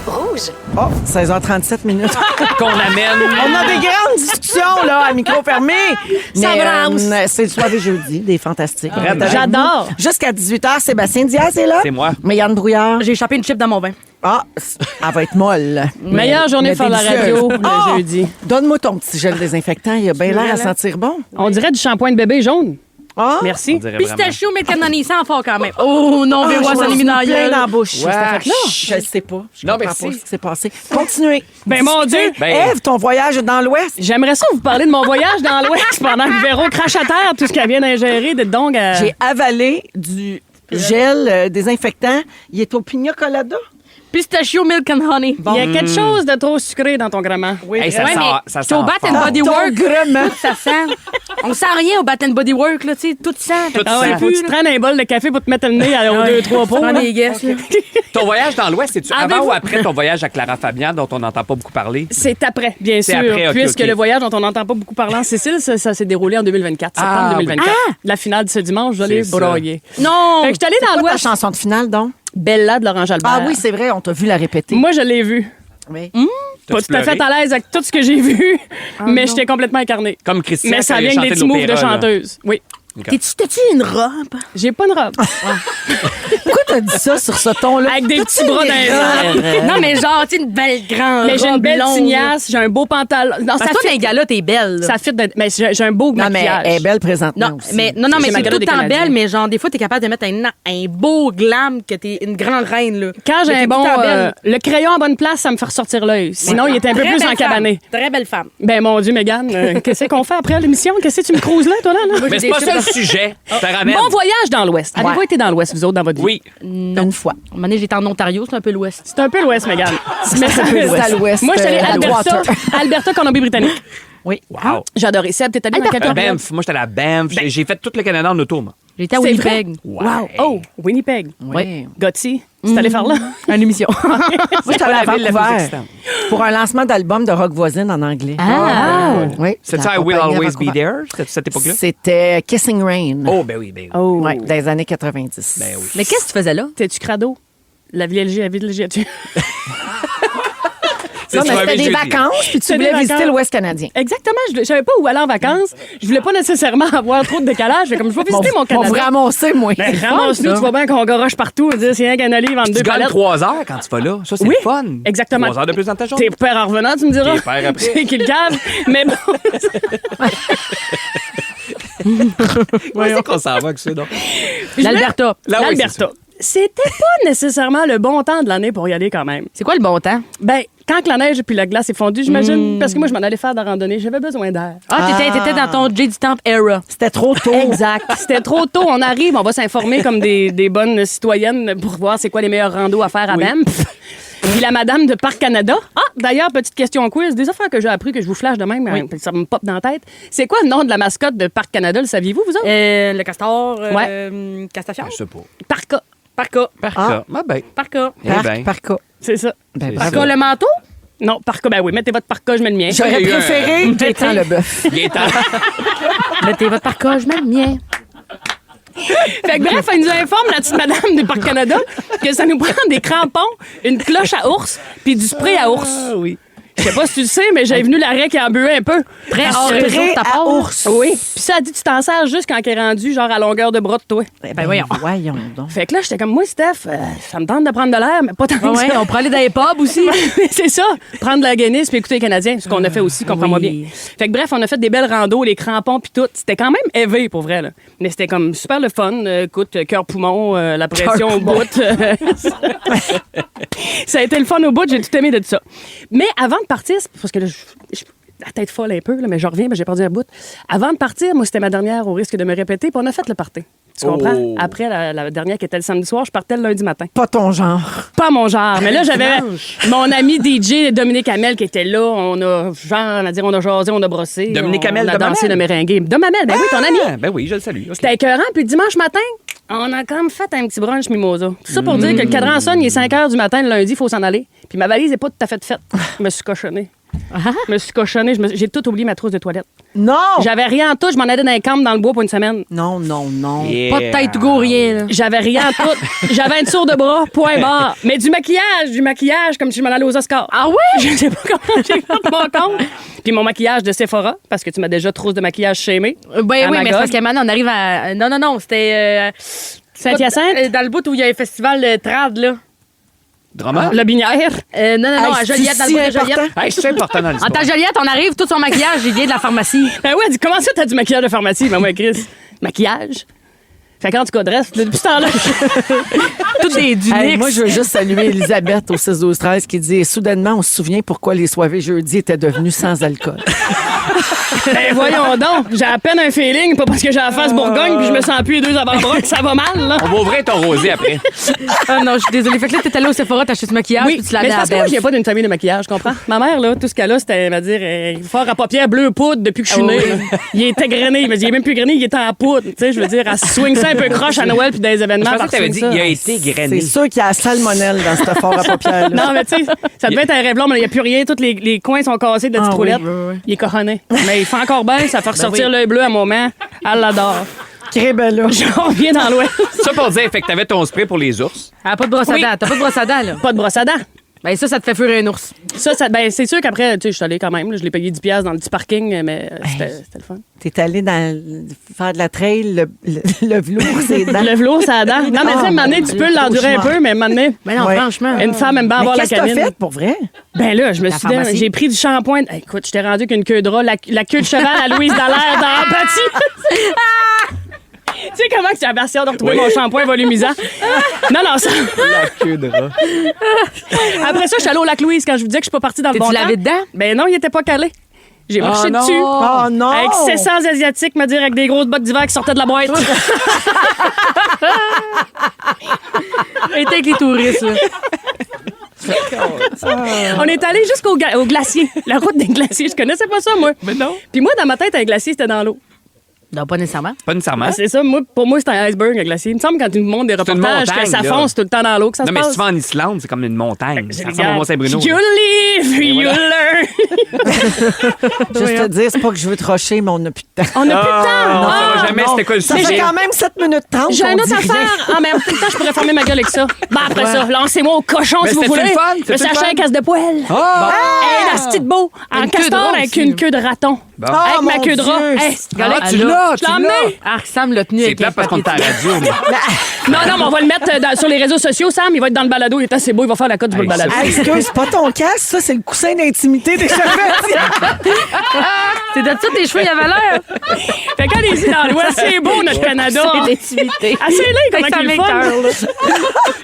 Rouge. Oh, 16h37 minutes. Qu'on amène. On a des grandes discussions, là, à micro fermé. Ça brasse. C'est le soirée jeudi, des Fantastiques. On est avec J'adore. vous. Jusqu'à 18h, Sébastien Diaz est là. C'est moi. Mais Yann Brouillard. J'ai échappé une chip dans mon vin. Ah, elle va être molle. Meilleure journée Mais pour la délicieuse. radio, le Ah! jeudi. Donne-moi ton petit gel désinfectant. Il a bien l'air à sentir bon. On dirait du shampoing de bébé jaune. Ah? Merci. On dirait vraiment. Pistachio, mais canoni, sans fort quand même. Oh non, Véro, ça j'ai mis dans la plein gueule. dans la bouche. Ouais. Je ne sais pas. Je Non, comprends mais pas si. ce qui s'est passé. Continuez. Ben, mon Dieu. Ben- Ève, ton voyage dans l'Ouest. J'aimerais ça vous parler de mon voyage dans l'Ouest pendant que Véro crache à terre tout ce qu'elle vient d'ingérer de donc à... J'ai avalé du gel désinfectant. Il est au pina colada. Pistachio, milk and honey. Il y a quelque chose de trop sucré dans ton gréement. Oui. Hey, ça Ouais, sent, mais ça c'est au sent Bath and fort. Body Ton Works. gréement. Ça sent. On sent rien au Bath and Body Works, là, tu sais, tout sent. Tout Ah ouais, sent. faut que tu te prennes un bol de café pour te mettre le nez aux 2-3 pots. Prends là. des guesses, là. Ton voyage dans l'Ouest, c'est-tu avant Avez-vous- ou après ton voyage à Clara Fabian, dont on n'entend pas beaucoup parler? C'est après, bien C'est sûr. après, ok, puisque ok. le voyage dont on n'entend pas beaucoup parler en Sicile, ça s'est déroulé en 2024, septembre Ah, oui. 2024. La finale de ce dimanche, je l'ai C'est ça. broyé. Non! Fait que je suis allée dans Quoi ta l'Ouest. chanson de finale, donc? Bella de Laurent Jalbert. Ah oui, c'est vrai, on t'a vu la répéter. Moi, je l'ai vue. Oui. Pas T'as-tu tout à fait pleuré? à l'aise avec tout ce que j'ai vu, mais j'étais complètement incarnée. Comme Christian, Mais ça quand il a vient avec des chanté petits moves de l'opéra, là. chanteuse. Oui. T'as-tu une robe? J'ai pas une robe. Pourquoi t'as dit ça sur ce ton-là? Avec des petits bras dans les airs. Non, mais genre, tu sais, une belle grande Mais j'ai une robe belle longue. tignasse, j'ai un beau pantalon. Non, Parce ça que toi, dans les fit. gars-là, t'es belle. là. Ça fit. Mais j'ai un beau Non, mais maquillage. elle est belle présentement Non, aussi. mais C'est c'est ma tout galerie le des temps Canadiens. belle, mais genre, des fois, t'es capable de mettre un beau glam que t'es une grande reine, là. Quand j'ai Mais un t'es bon. tout le temps belle. Le crayon en bonne place, ça me fait ressortir l'œil. Sinon, il était un peu Très plus belle encabané. femme. Très belle femme. Ben, mon Dieu, Mégane, qu'est-ce qu'on fait après l'émission? Qu'est-ce que tu me cruises là, toi, là? Mais c'est pas ça le sujet. Je te ramène. Mon voyage dans l'Ouest. Avez-vous été dans l'Ouest, vous autres, dans votre vie? Oui. Une fois. À un moment donné, j'étais en Ontario, c'est un peu l'Ouest. C'est un peu l'Ouest, Mégane. Mais ça- C'est à l'Ouest. Moi, je suis allée à à Alberta, Water. Alberta, Colombie-Britannique. Oui. Wow. J'ai adoré. Seb, t'es allé dans quel À période? Banff. Moi, j'étais à la Banff. J'ai fait tout le Canada en auto, moi. J'étais à C'est Winnipeg. Wow. Oh, Winnipeg. Oui. Gotti. C'est allé faire là? Une émission. Moi, j'étais allée à pas la ville la plus Vancouver excitante. pour un lancement d'album de rock voisine en anglais. Ah! Oui. C'est j'ai ça, I Will accompagné à Always Be Vancouver. There? C'était cette époque-là? C'était Kissing Rain. Oh, ben oui, ben oui. Oh. Ouais, dans les années 90. Ben oui. Mais qu'est-ce que tu faisais là? T'es-tu crado? La villégie, la villégie. Non, C'est mais soirée c'était des jeudi. vacances, puis tu C'était voulais des visiter vacances. l'Ouest canadien. Exactement. Je savais pas où aller en vacances. Je voulais pas nécessairement avoir trop de décalage. Fait comme je vais visiter mon On Canada. va ramasser, moi. Ben, ramasse-nous, tu vois bien qu'on garoche partout. On dit, c'est un canali, vendre Tu deux gagnes palettes. 3 heures quand tu vas là. Ça, c'est Oui, le fun. exactement. 3 heures de plus dans ta journée. T'es père en revenant, tu me diras. T'es père après. C'est qui le cave. Mais bon. Où est-ce qu'on s'en va avec ça, donc? L'Alberta. Là, oui, L'Alberta. C'était pas nécessairement le bon temps de l'année pour y aller quand même. C'est quoi le bon temps? Ben, quand que la neige et la glace est fondue, j'imagine, parce que moi, je m'en allais faire de la randonnée. J'avais besoin d'air. Ah, t'étais dans ton J.D. Stamp era. C'était trop tôt. Exact. C'était trop tôt. On arrive, on va s'informer comme des bonnes citoyennes pour voir c'est quoi les meilleurs randos à faire à Banff. Puis la madame de Parc Canada. Ah, d'ailleurs, petite question quiz. Des affaires que j'ai appris que je vous flash de même, ça me pop dans la tête. C'est quoi le nom de la mascotte de Parc Canada? Le saviez-vous, vous autres? Le castor. Castafiore. Je sais pas. Parca. Parca. Ah ben. Parca. Eh ben. Par cas. C'est ça. Ben, C'est par ça. Parca, le manteau? Non, Parca, ben oui. Mettez votre Parca, je mets le mien. J'aurais Il y a eu préféré Gaétan Leboeuf. Il est temps. Mettez votre parca, je mets le mien. Fait que bref, elle nous informe, la petite madame de Parc Canada, que ça nous prend des crampons, une cloche à ours, puis du spray à ours. Ah oui. Je sais pas si tu le sais, mais j'avais venu l'arrêt qui en buait un peu. Très hors réseau, Spray ta à part. ours. Oui. Puis ça a dit, tu t'en sers juste quand elle est rendue, genre à longueur de bras de toi. Ben voyons. Voyons donc. Fait que là, j'étais comme, moi, Steph, ça me tente de prendre de l'air, mais pas tant que Ouais, ça. on pourrait aller dans les pubs aussi. C'est ça. Prendre de la Guinness puis écouter les Canadiens, ce qu'on a fait aussi, comprends-moi oui. bien. Fait que bref, on a fait des belles randos, les crampons puis tout. C'était quand même élevé pour vrai, là. Mais c'était comme super le fun. Écoute, cœur-poumon, la pression au bout. Ça a été le fun au bout, j'ai tout aimé de ça. Mais avant de partir, c'est parce que là, la tête folle un peu, là, mais je reviens, mais j'ai perdu un bout. Avant de partir, moi, c'était ma dernière, au risque de me répéter, puis on a fait le party. Tu comprends? Oh. Après la dernière qui était le samedi soir, je partais le lundi matin. Pas ton genre. Pas mon genre. Mais là, j'avais mon ami DJ Dominique Hamel qui était là. On a jasé, on a brossé. Dominique Hamel, on a dansé le Domamel? merengue. Domamel, ben oui, ton ami. Ah, ben oui, je le salue. OK. C'était écœurant. Puis dimanche matin, On a quand même fait un petit brunch mimosa. Tout ça pour dire que le cadran sonne, il est 5 h du matin, le lundi, il faut s'en aller. Puis ma valise n'est pas tout à fait faite. Je me suis cochonnée. J'ai tout oublié ma trousse de toilette. Non! J'avais rien en tout. Je m'en allais dans les camps dans le bois pour une semaine. Non. Yeah. Pas de tête to go, rien. Là. J'avais rien en tout. J'avais un tour de bras, point barre. Mais du maquillage, comme si je m'en allais aux Oscars. Ah oui? Je sais pas comment j'ai fait mon compte. Puis mon maquillage de Sephora, parce que tu m'as déjà trousse de maquillage shamé. Ben oui, mais c'est parce que maintenant, on arrive à... Non, c'était... Saint-Hyacinthe? Dans le bout où il y a un festival Trad, là. Drummond? Le Binière. Non, à Joliette, dans le bout de Joliette. Hey, c'est important dans En l'histoire. tant que Joliette, on arrive, tout son maquillage, il vient de la pharmacie. Ben ouais, elle dit, comment ça, t'as du maquillage de pharmacie? Ben ouais, Chris. Maquillage? Fait quand tu cas, depuis ce temps-là, Tout du Hey, Nix. moi, je veux juste saluer Elisabeth au 16-12-13 qui dit « Soudainement, on se souvient pourquoi les soirées jeudi étaient devenues sans alcool. » ben voyons donc, j'ai à peine un feeling, pas parce que j'ai la face Bourgogne puis je me sens plus les deux avant-bras que ça va mal, là. On va ouvrir ton rosé après. Ah non, je suis désolée. Fait que là, t'es allée au Sephora, t'as acheté ce maquillage, Oui, puis tu mais l'avais c'est à parce que la moi, je belle. viens pas d'une famille de maquillage, comprends? Ma mère, là, tout ce qu'elle a, c'était, elle va dire, fort à paupières bleu poudre depuis que je suis Ah née. oui. là. Il était grainé, mais il est même plus grainé, il était en poudre. Tu sais, je veux dire, elle se swing ça un peu croche à Noël puis dans les événements. Je pensais que t'avais dit, il a été grainé. C'est sûr qu'il y a la salmonelle dans ce fort à paupières. Non, mais tu sais, ça devait être un rêve long, mais il n'y a plus rien. Tous les coins sont cassés de la petite Ah oui, roulette. oui. Il est coronné. Mais il fait encore bien, ça fait ressortir l'œil bleu à un moment. Elle l'adore. Crébella. Je reviens dans l'ouest. Ça pour dire, fait que t'avais ton spray pour les ours. Elle a pas de brosse à Oui. dents. T'as pas de brosse à dents, là. Pas de brosse à dents. Ben ça te fait fuir un ours. Ça, ben, c'est sûr qu'après, tu sais, je suis allée quand même. Là, je l'ai payé 10$ dans le petit parking, mais c'était le fun. T'es allé faire de la trail, le velours, c'est dedans. Le velours, ça a dents. Non, mais tu sais, Oh, à un moment donné, mon tu Dieu, peux l'endurer un cauchemar. peu, mais à un moment donné, Mais non, Ouais. franchement. une femme aime bien avoir Mais la qu'est-ce que t'as canine. fait, pour vrai? Ben là, je me La suis dit, pharmacie. j'ai pris du shampoing. Écoute, je t'ai rendu qu'une queue de rat, la queue de cheval à Louise Dallaire dans Empathie. Tu sais comment que j'ai la version de retrouver mon shampoing volumisant? Non, ça. La queue de rat. Après ça, je suis allée au lac Louise quand je vous disais que je suis pas partie dans le T'es-tu bon temps. lavé dedans? Ben non, il était pas calé. J'ai marché non. dessus. Oh non! Avec 700 Asiatiques, me dire, avec des grosses bottes d'hiver qui sortaient de la boîte. Elle était avec les touristes, là. On est allé jusqu'au au glacier. La route des glaciers. Je connaissais pas ça, moi. Mais non. Puis moi, dans ma tête, un glacier, c'était dans l'eau. Non, pas nécessairement. Pas nécessairement. Ah, c'est ça. Pour moi, c'est un iceberg, un glacier. Il me semble quand tu me montres des C'est une reportages que montagne, ça là. fonce tout le temps dans l'eau, que ça Non, se mais passe. si tu vas en Islande, c'est comme une montagne. Ça ressemble au Regarde. Mont-Saint-Bruno. You live, you learn. Juste te dire, c'est pas que je veux te rocher, mais on n'a plus de temps. On n'a plus de temps. On Ah, saura jamais c'était quoi le Ça sujet. fait quand même 7 minutes 30. J'ai qu'on une autre dit rien. affaire. Ah, mais en tout temps, je pourrais fermer ma gueule avec ça. Ben, après ça, lancez-moi au cochon Mais si vous c'était-tu voulez. le fun? Je me C'était-tu suis le acheté fun? un casse de poêle. Ah! Hey, la petite beau. En Une queue de castor rat avec aussi, une là. queue de raton. Bon. Ah, Avec ma mon queue de rat. Dieu. Hey, Ah, tu elle a- l'as, je l'ai emmené. Arc Sam l'a tenu C'est avec plate parce qu'on est à la radio. mais- Non, mais on va le mettre sur les réseaux sociaux, Sam. Il va être dans le balado. Il est assez beau. Il va faire la cote du Hey, balado. Hey, excuse, c'est pas ton casque, ça, c'est le coussin d'intimité des cheveux. C'est de ça tes cheveux, il y avait l'air. Fait qu'allez-y dans l'Ouest. C'est beau, notre Canada. C'est l'intimité. Assez laid, comment Ça qu'il est m'écoeure, fun. là.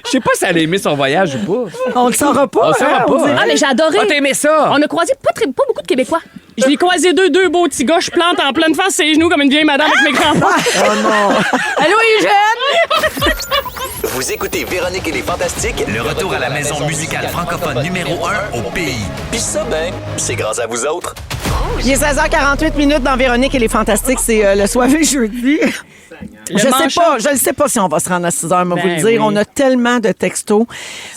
Je sais pas si elle a aimé son voyage ou pas. On le saura pas. On le saura hein, pas, on dit- hein. Ah, mais j'ai adoré. Ah, t'as aimé ça? On a croisé pas beaucoup de Québécois. Je l'ai croisé deux beaux petits gars. Je plante en pleine face ses genoux comme une vieille madame avec mes grands-parents. Oh non. Allô, Eugène? Vous écoutez Véronique et les Fantastiques, Le retour à la maison musicale francophone numéro 1 au pays. pis ça, ben, c'est grâce à vous autres. Il est 16h48 minutes dans Véronique et les Fantastiques. C'est le soirée jeudi. Je ne sais pas si on va se rendre à 6 heures, mais Ben vous le dire. oui. On a tellement de textos.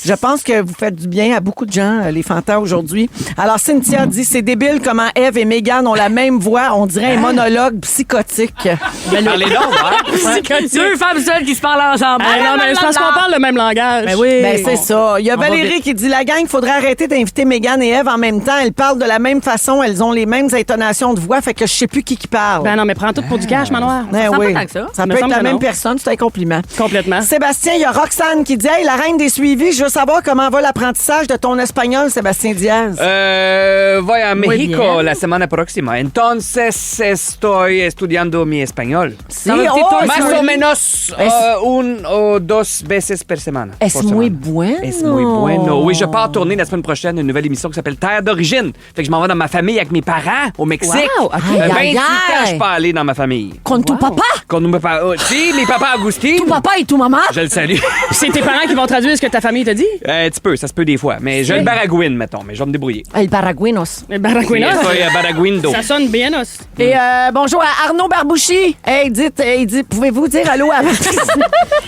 Je pense que vous faites du bien à beaucoup de gens, les fantas, aujourd'hui. Alors, Cynthia dit, c'est débile comment Eve et Meghan ont la même voix. On dirait un monologue psychotique. Parlez donc, hein? Deux femmes seules qui se parlent ensemble. Ah, non, mais c'est parce qu'on parle le même langage. Ben oui. Ben, c'est ça. Il y a On va Valérie vite. qui dit, la gang, il faudrait arrêter d'inviter Meghan et Eve en même temps. Elles parlent de la même façon. Elles ont les mêmes intonations de voix. Fait que je sais plus qui parle. Ben non, mais prends tout pour du cash, Manoir. Ben ressemble oui. pas tant que ça. Ça Me peut être semble la que même non. personne, c'est un compliment. Complètement. Sébastien, il y a Roxane qui dit, hey, la reine des suivis, je veux savoir comment va l'apprentissage de ton espagnol, Sébastien Diaz. Voy a Muy México bien. la semana próxima. Entonces estoy estudiando mi español. Sí, Dans le petit oh, tour, es Más muy- o menos un o dos veces per semana. Es Por muy semana. bueno. Es muy bueno. Oui, je pars tourner la semaine prochaine une nouvelle émission qui s'appelle Terre d'origine. Fait que je m'en vais dans ma famille avec mes parents au Mexique. Wow, OK. 28 Aïe, aïe, ans, aïe. je peux aller dans ma famille. Con tu papa? Con mi papá. Si, mes papas Agustin. Tout papa et tout maman. Je le salue. C'est tes parents qui vont traduire ce que ta famille te dit? Un petit peu, ça se peut des fois. Mais j'ai le baragouine, mettons, mais je vais me débrouiller. El Baragouinos. Le Baragouinos. Baraguindo. Ça sonne bien, os. Et bonjour à Arnaud Barbouchi. Hey, dites, pouvez-vous dire allô à...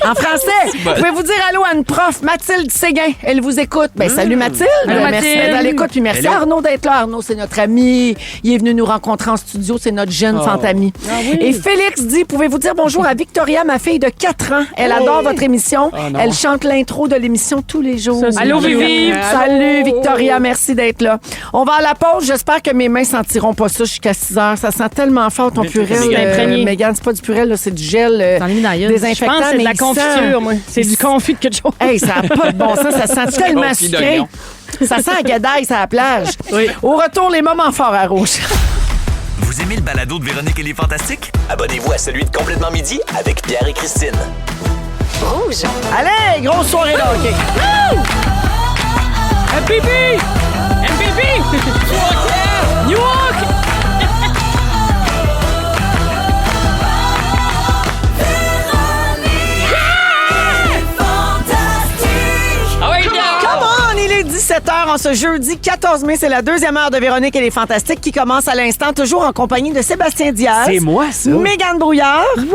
en français, pouvez-vous dire allô à une prof, Mathilde Séguin. Elle vous écoute. Ben, salut Mathilde. Allô, Merci Mathilde. d'être à l'écoute. Puis merci Hello. à Arnaud d'être là. Arnaud, c'est notre ami. Il est venu nous rencontrer en studio. C'est notre jeune fantami. Et Félix dit, pouvez-vous dire bonjour à Victoria, ma fille de 4 ans. Elle adore votre émission. Elle chante l'intro de l'émission tous les jours. Ça, c'est Allô, cute. Vivi. Salut Victoria, merci d'être là. On va à la pause. J'espère que mes mains sentiront pas ça jusqu'à 6 heures. Ça sent tellement fort ton purel. c'est imprégné. Mégane, c'est pas du purel, là, c'est du gel T'en as mis dans la gueule. Je désinfectant. pense que c'est de mais la il confiture, sent- moi. C'est du confit de quelque chose. Hey, ça n'a pas de bon sens. Ça sent tellement Confit sucré. d'oignon. Ça sent à Gadaille, c'est à la plage. Au retour, les moments forts à Rouge. Vous aimez le balado de Véronique et les Fantastiques? Abonnez-vous à celui de Complètement Midi avec Pierre et Christine. Rouge. Allez, grosse soirée là, OK. MPP! MPP! New York! Ah oui, Come on, il est 17h en ce jeudi 14 mai. C'est la deuxième heure de Véronique et les Fantastiques qui commence à l'instant, toujours en compagnie de Sébastien Diaz. C'est moi, ça. Mégane Brouillard. Oui.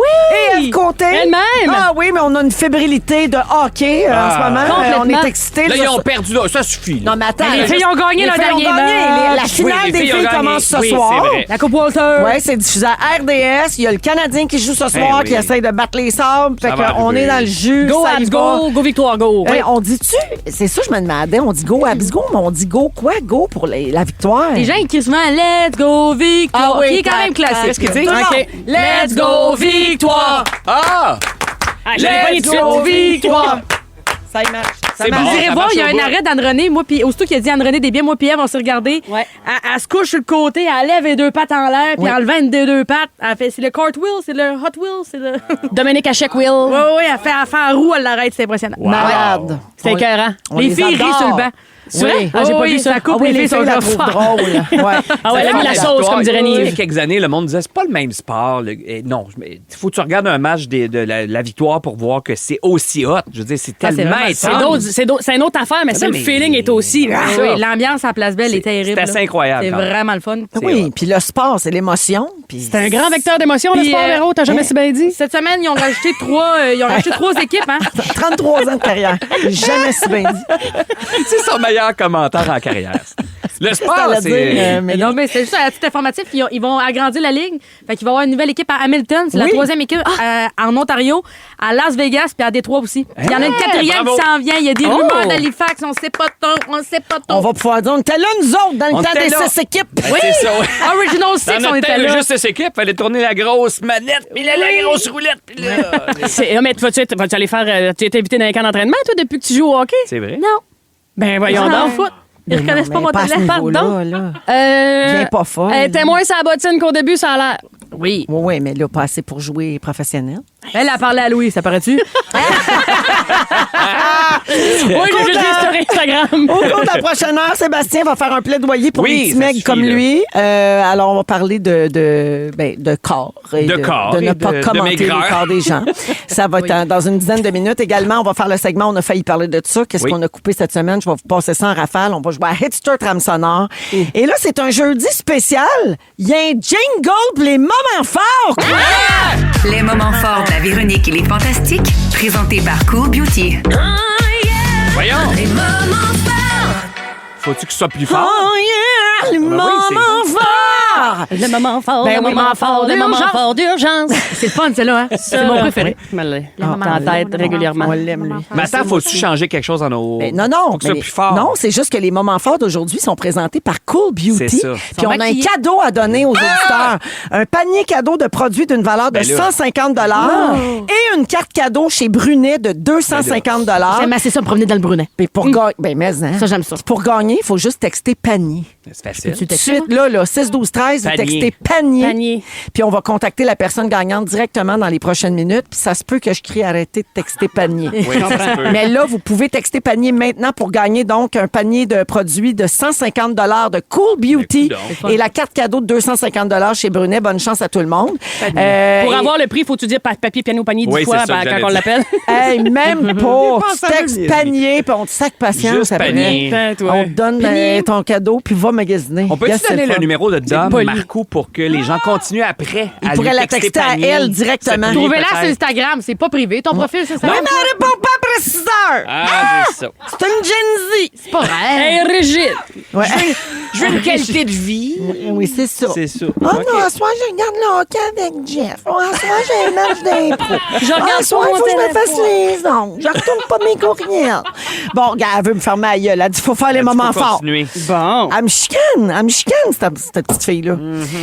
Et Ève Côté. Elle-même. Ah oui, mais on a une fébrilité de hockey en ce moment. On est excités. Là, Ça, ils ont ça- perdu. Là, ça suffit. là. Non, mais attends. Les filles ont gagné les leur filles ont dernier gagné. match. La finale Oui, les des filles ont filles gagné. commence ce Oui, soir. c'est vrai. La Coupe Walter. Oui, c'est diffusé à RDS. Il y a le Canadien qui joue ce soir, oui. qui essaye de battre les sables. Fait Ça va qu'on arriver. est dans le jus. Go, ça y Abs, va. go! Go, Victoire, go! Hey, on dit-tu? C'est ça, je me demandais. On dit go, Abs, go, mais on dit go quoi? Go pour la victoire. Les gens écrivent souvent Let's go victoire. Ah oui, qui est quand même classique. qu'est-ce qu'ils là. disent? Tout le OK. monde. Let's go victoire. Ah! Ah, j'allais pas Let's tout de go, suite. victoire! Ça y marche. Ça C'est marche. bon. Vous irez ça voir, marche il y a au un bout. arrêt d'Anne-Renée. Moi, puis aussitôt qu'il a dit Anne-Renée Desbiens, moi, puis Ève, on s'est regardé. Ouais. Elle se couche sur le côté, elle lève les deux pattes en l'air, puis Oui. en levant une des deux pattes, elle fait, c'est le cartwheel, c'est le hot wheel, c'est le. Dominique Hachek Will. Oui, elle fait en roue, elle l'arrête, c'est impressionnant. Malade. C'est On- écœurant. on Les filles adore. rient sur le banc. C'est vrai? Oui. Ah, j'ai pas oui, vu ça. ça coupe, Ah oui, les les filles filles sont la là. trouvent drôle. Ouais. Ah ouais, elle a mis la Ça sauce, fait comme dirait Il y a Nive. quelques années, le monde disait c'est pas le même sport. Non, il faut que tu regardes un match de la victoire pour voir que c'est aussi hot. Je veux dire, c'est Ah, c'est tellement vraiment intense. C'est une autre affaire, mais ça, le mais- feeling est aussi. Ah ça. oui, l'ambiance à Place Belle est terrible. c'est assez là. incroyable, C'est quand même. vraiment le fun. Oui, puis le sport, c'est l'émotion. Puis C'est un grand vecteur d'émotion, le Puis, sport, Véro. T'as jamais si bien dit? Cette semaine, ils ont rajouté trois équipes, hein? 33 ans de carrière. Jamais si bien dit. C'est son meilleur commentaire en carrière. Le sport, T'allais c'est. dire, mais Non, mais c'est juste à titre informatif. Ils vont agrandir la ligue. Fait qu'il va y avoir une nouvelle équipe à Hamilton. C'est la Oui. troisième équipe en Ontario, à Las Vegas puis à Détroit aussi. Il y en a une quatrième bravo. qui s'en vient. Il y a des Oh. rumeurs d'Halifax. On sait pas trop. On sait pas trop. on va pouvoir dire, on était là, nous autres, dans On le temps était des là. 6 équipes. Oui. C'est ça, ouais. Original Six, Dans on notre était temps, là. juste cette équipe, fallait tourner la grosse manette, puis là, la grosse roulette, puis là. Mais vas-tu aller faire. Tu es invité dans un camp d'entraînement, toi, depuis que tu joues au hockey? C'est vrai? Non. Ben, voyons Ils s'en donc. foutent. Ils reconnaissent pas mon à ce talent. niveau-là, Pardon. là. Viens pas folle. Elle était moins sa bottine qu'au début, ça a l'air. Oui. Oui, mais là, pas assez pour jouer professionnel. Elle a parlé à Louis, ça paraît-tu? Oui, j'ai juste vu sur Instagram. Au cours de la prochaine heure, Sébastien va faire un plaidoyer pour Oui, les petits ça mecs suffit, comme là. lui. Alors, on va parler de corps. Et De corps De et ne pas de commenter les maigreur. corps des gens. Ça va être dans une dizaine de minutes. Également, on va faire le segment. On a failli parler de ça. Qu'est-ce Oui. qu'on a coupé cette semaine? Je vais vous passer ça en rafale. On va jouer à Hitster Trame Sonore. Et là, c'est un jeudi spécial. Il y a un jingle pour les moments forts. Les moments forts de la Véronique et les Fantastiques, présentés par Cool Beauty. Voyons. Les moments forts. Faut-tu que ce soit plus fort? Oh yeah! Les oui, moments c'est- forts! Le moment fort, Ben le oui, moment fort, le moment fort d'urgence. C'est le fun, celle-là, hein? C'est mon préféré. Je me l'ai moments en tête forts. régulièrement. On l'aime, lui. Mais attends, faut-tu changer quelque chose dans nos. Ben, non. Faut que ce soit mais- plus fort. Non, c'est juste que les moments forts d'aujourd'hui sont présentés par Cool Beauty. C'est ça. Puis on a un maquillés. cadeau à donner aux auditeurs. Un panier cadeau de produits d'une valeur de Ben là. 150 et une carte cadeau chez Brunet de 250 J'aime assez ça me promener dans le Brunet. Puis pour gagner, ben mais hein. Ça, j'aime ça. Puis pour gagner, il faut juste texter panier. C'est facile. Tout de suite, là, 6-12-13, vous Panier. textez panier. Panier. Puis on va contacter la personne gagnante directement dans les prochaines minutes. Puis ça se peut que je crie arrêtez de texter panier. Oui, ça se peut. Mais là, vous pouvez texter panier maintenant pour gagner donc un panier de produits de 150 de Cool Beauty Mais et la carte cadeau de 250 chez Brunet. Bonne chance à tout le monde. Pour avoir le prix, faut-tu dire papier, piano, panier 10 Oui, fois c'est ça que quand j'allais on dire. l'appelle? Hey, même pas. Tu textes niaiserie. panier, puis on te sac patience Juste après. panier. Peut-être, ouais. On te donne ton cadeau, puis va magasiner. On peut Yes, c'est donner le fun. numéro de Dom poli. Marco pour que les gens continuent après Il à pourrait lui la texter à panier. elle directement. Cette nuit, Trouvez-la sur peut-être. Instagram. C'est pas privé. Ton profil, c'est ça? Oui, mais elle répond pas après 6 heures. Ah, c'est ça. C'est une Gen Z. C'est pas vrai. Hey, rigide! Ouais. Je veux une qualité de vie. Oui, c'est ça. C'est ça. Oh non, à soir, je regarde le hockey avec Jeff. Oh, à soir, j'ai un match d'impro. Je regarde à soir, sur il mon faut que je me téléphone. fasse les ongles. Je retourne pas mes courriels. Bon, regarde, elle veut me fermer la gueule. Elle dit, faut faire les moments forts. Continuer. Bon. Elle me chicane, cette petite fille-là.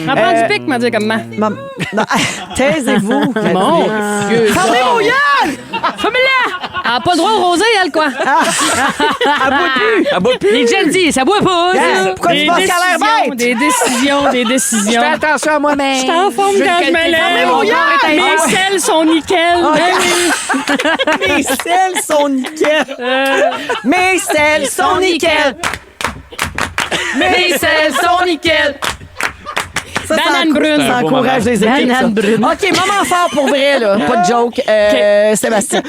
Elle prend du pic, m'a dit comme moi. Non, taisez-vous. Mon Dieu. Fermez vos gueules! Fais-moi-la! Elle n'a pas le droit au rosé, elle, quoi. Elle boit plus. Ah, boit plus. Les Gen Z, ça boit pas. Yes. ça. Pourquoi tu penses qu'elle a l'air bête? Des décisions. Je fais attention à moi-même. Je suis en forme quand je me Fermez lève. vos gueules! Mes selles sont nickel. Mes selles sont nickel. Mes selles sont nickel. Mes selles sont nickel. Ça, Banane brune. Ça C'est un beau encourage les équipes. Banane ça. brune. OK, moment fort pour vrai, là. Pas de joke. Sébastien.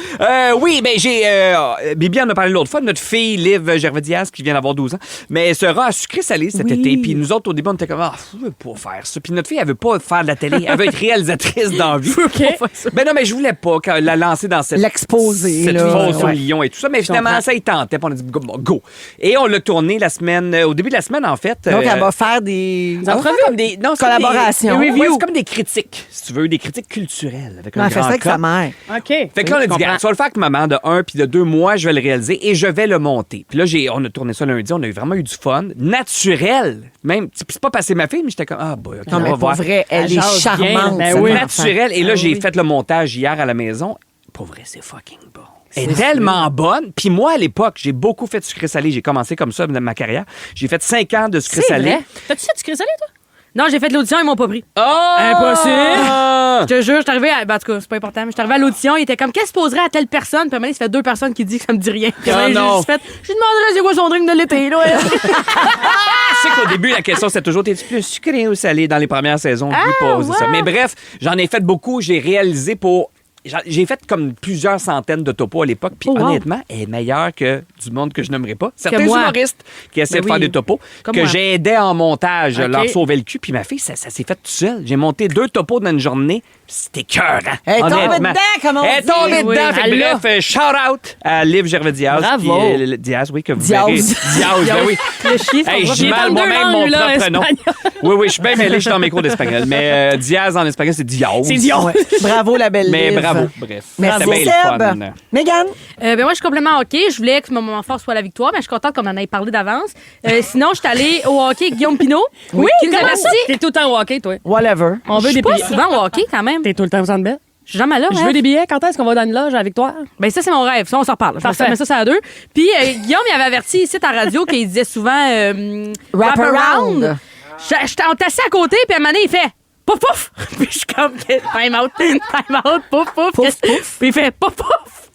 Oui, ben j'ai... Bibi en a parlé l'autre fois, notre fille, Liv Gervais-Diaz, qui vient d'avoir 12 ans, mais elle sera à sucré-salé cet été. Puis nous autres, au début, on était comme, je veux pas faire ça. Puis notre fille, elle veut pas faire de la télé. Elle veut être réalisatrice dans la vie. Ben non, mais je voulais pas la lancer dans cette... L'exposer, cette là. fausse au Ouais. lion et tout ça. Mais finalement, ça, il tentait. Puis on a dit, go. Et on l'a tourné la semaine... au début de la semaine, en fait. Donc, elle va faire des on va faire comme des... Non, c'est comme collaborations. des reviews. C'est comme des critiques, si tu veux, des critiques culturelles. Avec un Elle fait ça grand avec K. sa mère. OK. Fait que là, on a dit, gars, tu vas le faire avec maman de 1 puis de 2 mois, je vais le réaliser et je vais le monter. Puis là, on a tourné ça lundi, on a vraiment eu du fun. Naturel. Même, c'est pas passé ma fille, mais j'étais comme, boy, OK, Non, on mais va pour voir. vrai, elle Elle est jase bien. charmante. Ben cette oui. enfant. Naturel. Et là, j'ai fait le montage hier à la maison. Pour vrai, c'est fucking bon. Elle est tellement bonne. Puis moi, à l'époque, j'ai beaucoup fait de sucré-salé. J'ai commencé comme ça dans ma carrière. J'ai fait 5 ans de C'est sucré-salé. vrai. T'as-tu fait du sucré salé, toi? Non, j'ai fait l'audition, ils m'ont pas pris. Oh! Impossible. Je te jure, je suis arrivée à... Ben, en tout cas, c'est pas important, mais je suis arrivée à l'audition, il était comme, qu'est-ce que poserait à telle personne? Puis à un moment donné, ça fait 2 personnes qui disent que ça me dit rien. Puis Ah, j'ai non. juste fait, je lui demanderais c'est quoi son drink de l'été, là. Tu sais qu'au début, la question, c'était toujours, t'es-tu plus sucré ou salé dans les premières saisons? Je lui pose ça. Mais bref, j'en ai fait beaucoup. J'ai réalisé pour... J'ai fait comme plusieurs centaines de topos à l'époque, puis honnêtement, elle est meilleure que du monde que je n'aimerais pas. Certains moi. humoristes qui essaient Ben de faire oui. des topos, Comme que moi. j'aidais en montage, OK. leur sauver le cul, puis ma fille, ça s'est fait tout seul. J'ai monté 2 topos dans une journée, puis c'était cœur. Elle est tombée dedans, comme on Elle est dit. tombée Oui, dedans. Fait que elle l'a. bref, shout-out à Liv Gervais-Diaz. Bravo. puis, Diaz, oui, que vous Diaz. verrez. Diaz, ben oui. Le chier, Hey, c'est j'ai Il est mal dans moi-même deux mon langues, là, propre nom. espagnol. Oui, je suis bien mêlé, je suis dans mes cours d'espagnol. Mais Diaz en espagnol, c'est Diaz. C'est Dion. Ouais. Bravo, la belle Mais Liv. bravo, bref. Merci, C'était bien le Seb. fun. Mégane? Ben moi, je suis complètement OK. Je voulais que mon moment fort soit la victoire, mais je suis contente qu'on en ait parlé d'avance. Sinon, je suis allée au hockey avec Guillaume Pinot. Oui, qui nous comment avait ça? dit. T'es tout le temps au hockey, toi. Whatever. On veut Je des suis pas billets. souvent au hockey, quand même. T'es tout le temps au Centre Bell. Je suis jamais là. Je hein. veux des billets. Quand est-ce qu'on va dans une loge à Victoire? Ben ça, c'est mon rêve. Ça, on s'en reparle. Je Parfait. vais mettre ça à 2. Puis Guillaume, il avait averti ici à la radio qu'il disait souvent Wraparound. On était assis à côté, puis à un moment donné, il fait pouf pouf. Puis je suis comme time out, pouf pouf. Pouf, pouf. Puis il fait pouf pouf.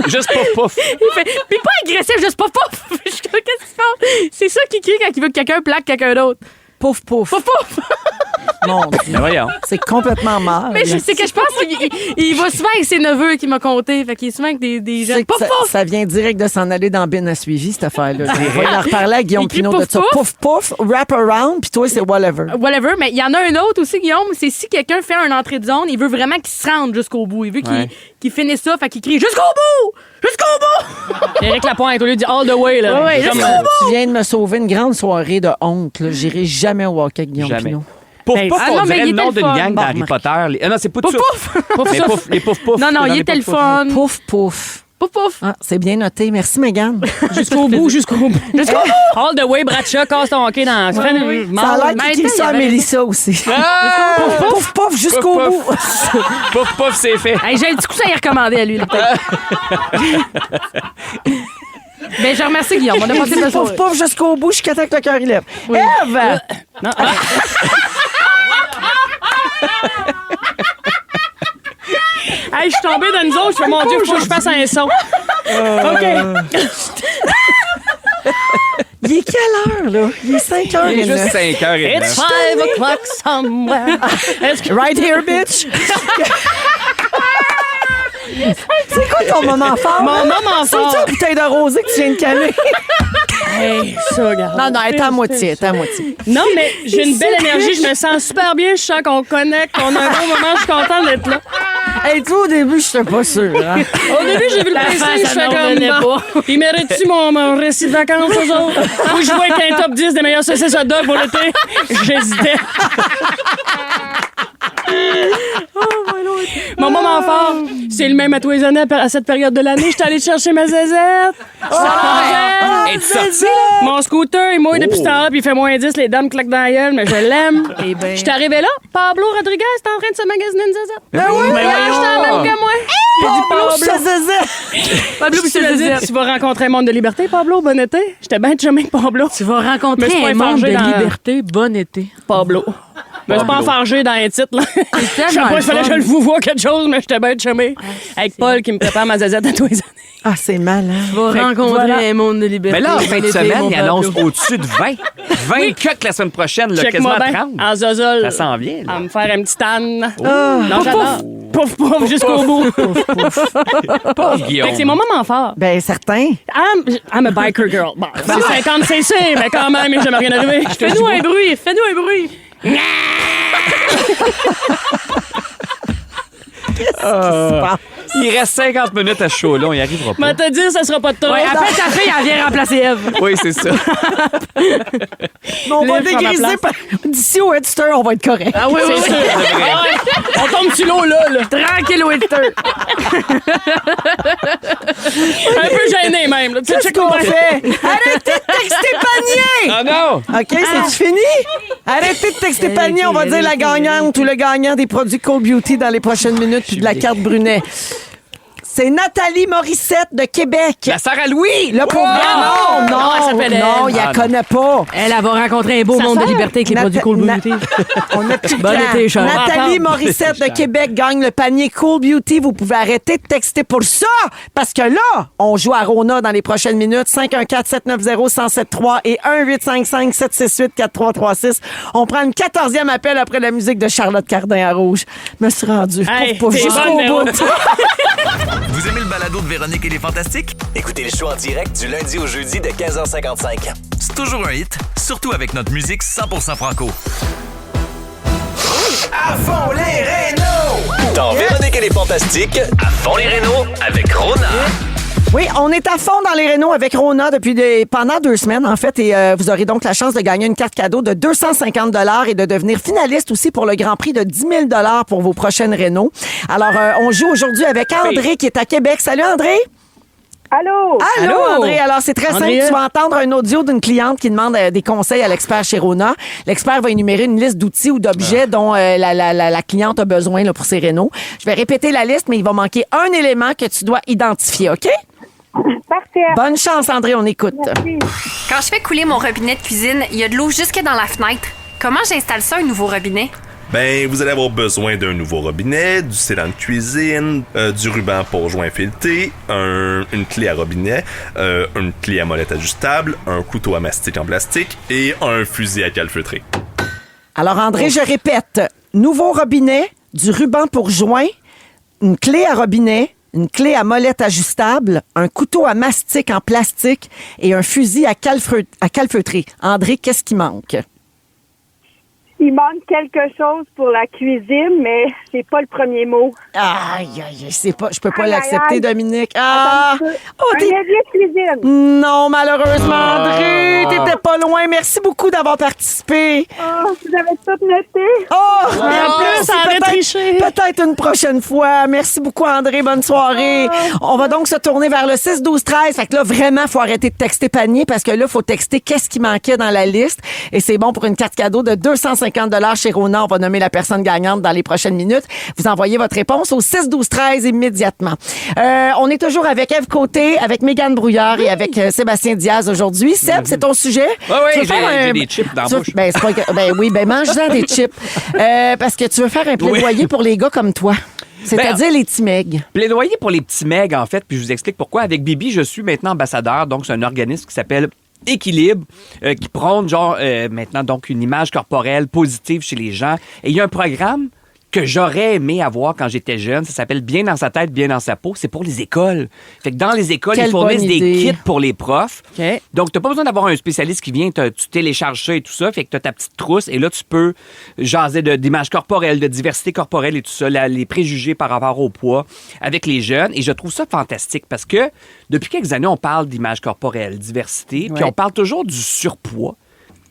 Juste pouf. Il fait puis pas agressif, juste pouf pouf. Puis je suis comme qu'est-ce qui se passe? C'est ça qu'il crie quand il veut que quelqu'un plaque quelqu'un d'autre. Pouf, pouf. Pouf pouf. Mon Dieu. Mais voyons. C'est complètement mal. Mais c'est que je pense qu'il va souvent avec ses neveux qui m'a compté. Fait qu'il est souvent avec des C'est jeunes. que Pouf pouf. ça vient direct de s'en aller dans Bin à suivi, cette affaire-là. On va en reparler à Guillaume Il crie Pinot de pouf, ça. pouf. Pouf, pouf, wrap around, puis toi, c'est whatever. Whatever, mais il y en a un autre aussi, Guillaume, c'est si quelqu'un fait une entrée de zone, il veut vraiment qu'il se rende jusqu'au bout. Il veut qu'il finisse ça, fait qu'il crie jusqu'au bout! Jusqu'au bout! Éric Lapointe, au lieu de dire all the way, là. Ouais, Comme, jusqu'au bout! Tu viens de me sauver une grande soirée de honte. là. J'irai jamais au hockey avec Guillaume Jamais. Pinot. Pouf Ben, pouf, ah on non, mais dirait il le nom était d'une le fun. gang Bon, d'Harry Potter. Ah non, c'est pas Pouf tout. pouf! Les pouf pouf. Non, non, il était le fun. Pouf, pouf. Pouf pouf! Ah, c'est bien noté. Merci, Mégane. Jusqu'au bout. All the way, Bracha, casse ton hockey dans. Ça fait une Ça a mort. l'air Mais qu'il crie ça à il y avait- Mélissa aussi. Ah! Pouf, pouf, jusqu'au Pouf, bout. Pouf pouf, c'est fait. Hey, j'ai un petit coup, ça y est recommandé à lui. Là. Ben, je remercie Guillaume. On a passé le Pouf, soirée. pouf, jusqu'au bout, jusqu'à temps que le cœur il lève. Ève! Non, hey, je suis tombée dans une zone, je fais mon Dieu, faut que je fasse un son. OK. Il est quelle heure, là? Il est 5 heures. Il est juste 5h30. It's 5 o'clock somewhere. Est-ce que... Right here, bitch! C'est quoi ton moment fort? Mon moment fort. C'est-tu une bouteille de rosé que tu viens de caler? Hey, ça, regarde. Non, elle est à moitié, elle est à moitié. Non, mais j'ai une belle énergie, je me sens super bien, je sens qu'on connecte, qu'on a un bon moment, je suis contente d'être là. Hey, toi, au début, je n'étais pas sûre. Hein? Au début, j'ai vu le PC, je fais comme bon. Ils méritent-tu mon récit de vacances, eux autres? Ou je vois qu'un top 10 des meilleurs saucisses hot dog pour l'été? J'hésitais. Mon moment fort, c'est le même à tous les années à cette période de l'année. J'étais allée chercher ma zézette. Es-tu sorti? Mon scooter, il mouille depuis ce temps-là, puis il fait moins 10, les dames claquent dans la gueule, mais je l'aime. Eh ben. J'étais arrivée là, Pablo Rodriguez était en train de se magasiner une zézette. Ben oui, Mais voyons. j'étais même que moi. Pablo, je faisais. Pablo, Tu me dis, tu vas rencontrer un monde de liberté, Pablo, bon été. J'étais bien chumé avec Pablo. Tu vas Mais rencontrer c'est pas un monde de enfargé dans- liberté. Bon été. Pablo. Je me suis pas enfargé dans les titres, là. Je sais tellement pas, le il fallait que fun. je le vous vois quelque chose, mais j'étais bien chumé. Avec Paul qui me prépare ma zézette à tous les années. Ah, c'est malin. Tu vas Fait que rencontrer voilà. un monde de liberté. Mais là, en fin de Bon été, semaine, mon il annonce Pablo. au-dessus de 20. 20 cucks la semaine prochaine, là, Check-moi quasiment bien. 30. En zozol. Ça s'en vient, là. À me faire un petit tan. Ah. Non, j'adore. Pouf, pouf, jusqu'au bout. Pas Fait Guillaume. que c'est mon moment fort. Ben, certain. I'm a biker girl. Bon, c'est 50 cc, mais quand même, il jamais rien arrivé. Je te dis Fais-nous pas. un bruit. Fais-nous un bruit. Il reste 50 minutes à ce show-là, on y arrivera pas. Mais te dire, ça sera pas de trop. Ouais, après, ta fille, elle vient remplacer Eve. Oui, c'est ça. Mais on va Lève par ma dégriser. D'ici au Headster, on va être correct. Ah oui, oui, C'est oui. sûr. Ah ouais. On tombe sur l'eau, là. Tranquille, Winter. Un peu gêné, même. Là. Tu sais, Qu'est-ce check qu'on comment- fait? Arrêtez de texter panier! Ah non! OK, c'est fini? Arrêtez de texter panier. On va dire la gagnante ou le gagnant des produits Cold Beauty dans les prochaines minutes puis de la carte Brunet. C'est Nathalie Morissette de Québec. La sœur à Louis! Là, pour Ah, non! non, elle s'appelle non, elle. il la connaît pas. Elle va rencontrer un beau Ça monde de sert. liberté avec les produits Cool Beauty. On a plus de Bon temps. été, Charles. Nathalie Morissette de Québec gagne le panier Cool Beauty. Vous pouvez arrêter de texter pour ça, parce que là, on joue à Rona dans les prochaines minutes. 514-790-1073 et 1-855-768-4336. On prend une 14e appel après la musique de Charlotte Cardin à Rouge. Me suis rendue. Hey, Pouf, t'es jusqu'au bonne, bout. Véro. Vous aimez le balado de Véronique et les Fantastiques? Écoutez le show en direct du lundi au jeudi de 15h55. C'est toujours un hit, surtout avec notre musique 100% franco. À fond les Renault! Dans Véronique et les Fantastiques, À fond les Renault avec Rona. Oui, on est à fond dans les Renault avec Rona pendant 2 semaines, en fait, et vous aurez donc la chance de gagner une carte cadeau de 250 $ et de devenir finaliste aussi pour le Grand Prix de 10 000 $ pour vos prochaines Renault. Alors, on joue aujourd'hui avec André qui est à Québec. Salut, André! Allô? Allô, André. Alors, c'est très André. simple. Tu vas entendre un audio d'une cliente qui demande des conseils à l'expert chez Rona. L'expert va énumérer une liste d'outils ou d'objets dont la cliente a besoin là, pour ses Renault. Je vais répéter la liste, mais il va manquer un élément que tu dois identifier, OK? Parfait. Bonne chance, André. On écoute. Quand je fais couler mon robinet de cuisine, il y a de l'eau jusque dans la fenêtre. Comment j'installe ça, un nouveau robinet? Ben, vous allez avoir besoin d'un nouveau robinet, du scellant de cuisine, du ruban pour joint fileté, une clé à robinet, une clé à molette ajustable, un couteau à mastic en plastique et un fusil à calfeutrer. Alors, André, je répète. Nouveau robinet, du ruban pour joint, une clé à robinet, une clé à molette ajustable, un couteau à mastic en plastique et un fusil à calfeutrer. André, qu'est-ce qui manque? Il manque quelque chose pour la cuisine, mais c'est pas le premier mot. Aïe, aïe, c'est pas, je peux pas Aïe, l'accepter, aïe, aïe. Dominique. Ah! Attends un peu. Oh, Un t'es- évier de cuisine. Non, malheureusement, André, t'étais pas loin. Merci beaucoup d'avoir participé. Oh, vous avez tout noté. Oh! En plus, ça avait triché. Peut-être une prochaine fois. Merci beaucoup, André. Bonne soirée. On va donc se tourner vers le 6-12-13. Fait que là, vraiment, faut arrêter de texter panier parce que là, faut texter qu'est-ce qui manquait dans la liste. Et c'est bon pour une carte cadeau de 250 50 $ chez Rona. On va nommer la personne gagnante dans les prochaines minutes. Vous envoyez votre réponse au 6-12-13 immédiatement. On est toujours avec Ève Côté, avec Mégane Brouillard et avec Sébastien Diaz aujourd'hui. Seb, c'est ton sujet? Oui, j'ai des chips dans la bouche. Mange-en des chips. Parce que tu veux faire un plaidoyer pour les gars comme toi. C'est-à-dire les petits megs. Plaidoyer pour les petits megs, en fait, puis je vous explique pourquoi. Avec Bibi, je suis maintenant ambassadeur, donc c'est un organisme qui s'appelle Équilibre, qui prône maintenant donc une image corporelle positive chez les gens. Et il y a un programme que j'aurais aimé avoir quand j'étais jeune. Ça s'appelle Bien dans sa tête, bien dans sa peau. C'est pour les écoles. Fait que dans les écoles, ils fournissent des kits pour les profs. Okay. Donc, t'as pas besoin d'avoir un spécialiste qui vient, tu télécharges ça et tout ça. Fait que t'as ta petite trousse et là, tu peux jaser d'image corporelle, de diversité corporelle et tout ça, les préjugés par rapport au poids avec les jeunes. Et je trouve ça fantastique parce que depuis quelques années, on parle d'image corporelle, diversité, puis on parle toujours du surpoids.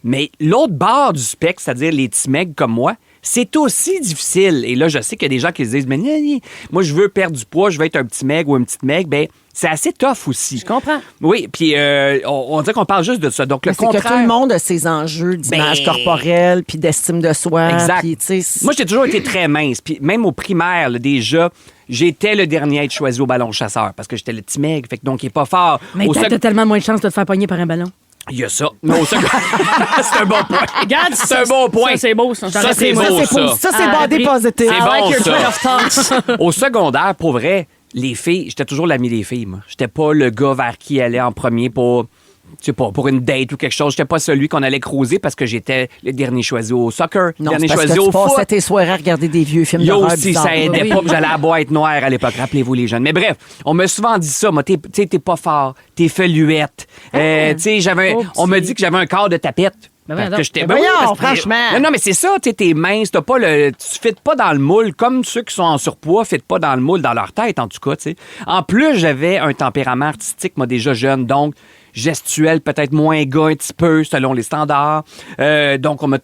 Mais l'autre bord du spectre, c'est-à-dire les petits mecs comme moi, c'est aussi difficile. Et là, je sais qu'il y a des gens qui se disent, mais moi, je veux perdre du poids, je veux être un petit meg ou une petite meg. Ben, c'est assez tough aussi. Je comprends. Oui, puis on dirait qu'on parle juste de ça. Donc, le contraire... C'est que tout le monde a ses enjeux d'image corporelle, puis d'estime de soi. Exact. Puis, moi, j'ai toujours été très mince. Puis même au primaire, là, déjà, j'étais le dernier à être choisi au ballon chasseur parce que j'étais le petit meg. Fait que donc, il est pas fort. Mais t'as tellement moins de chance de te faire pogner par un ballon. Il y a ça. Mais c'est un bon point. Regarde, c'est un bon point. Ça, c'est beau, ça. Ça, c'est beau, ça. Ça, c'est body positive. C'est bon, ça. Au secondaire, pour vrai, les filles, j'étais toujours l'ami des filles, moi. J'étais pas le gars vers qui aller en premier pour... Je sais pas, pour une date ou quelque chose. J'étais pas celui qu'on allait croiser parce que j'étais le dernier choisi au soccer, le dernier choisi au foot. Tu passais tes soirées à regarder des vieux films d'horreur. Aussi, ça aidait pas, j'allais à la boîte noire à l'époque. Rappelez-vous les jeunes. Mais bref, on m'a souvent dit ça. Moi, t'es pas fort, t'es feluette. On m'a dit que j'avais un corps de tapette. Franchement. Non, mais c'est ça, t'es mince, tu fites pas dans le moule, comme ceux qui sont en surpoids fitent pas dans le moule dans leur tête, en tout cas, tu sais. En plus, j'avais un tempérament artistique, moi, déjà jeune, donc gestuel, peut-être moins gars un petit peu, selon les standards. Donc, on a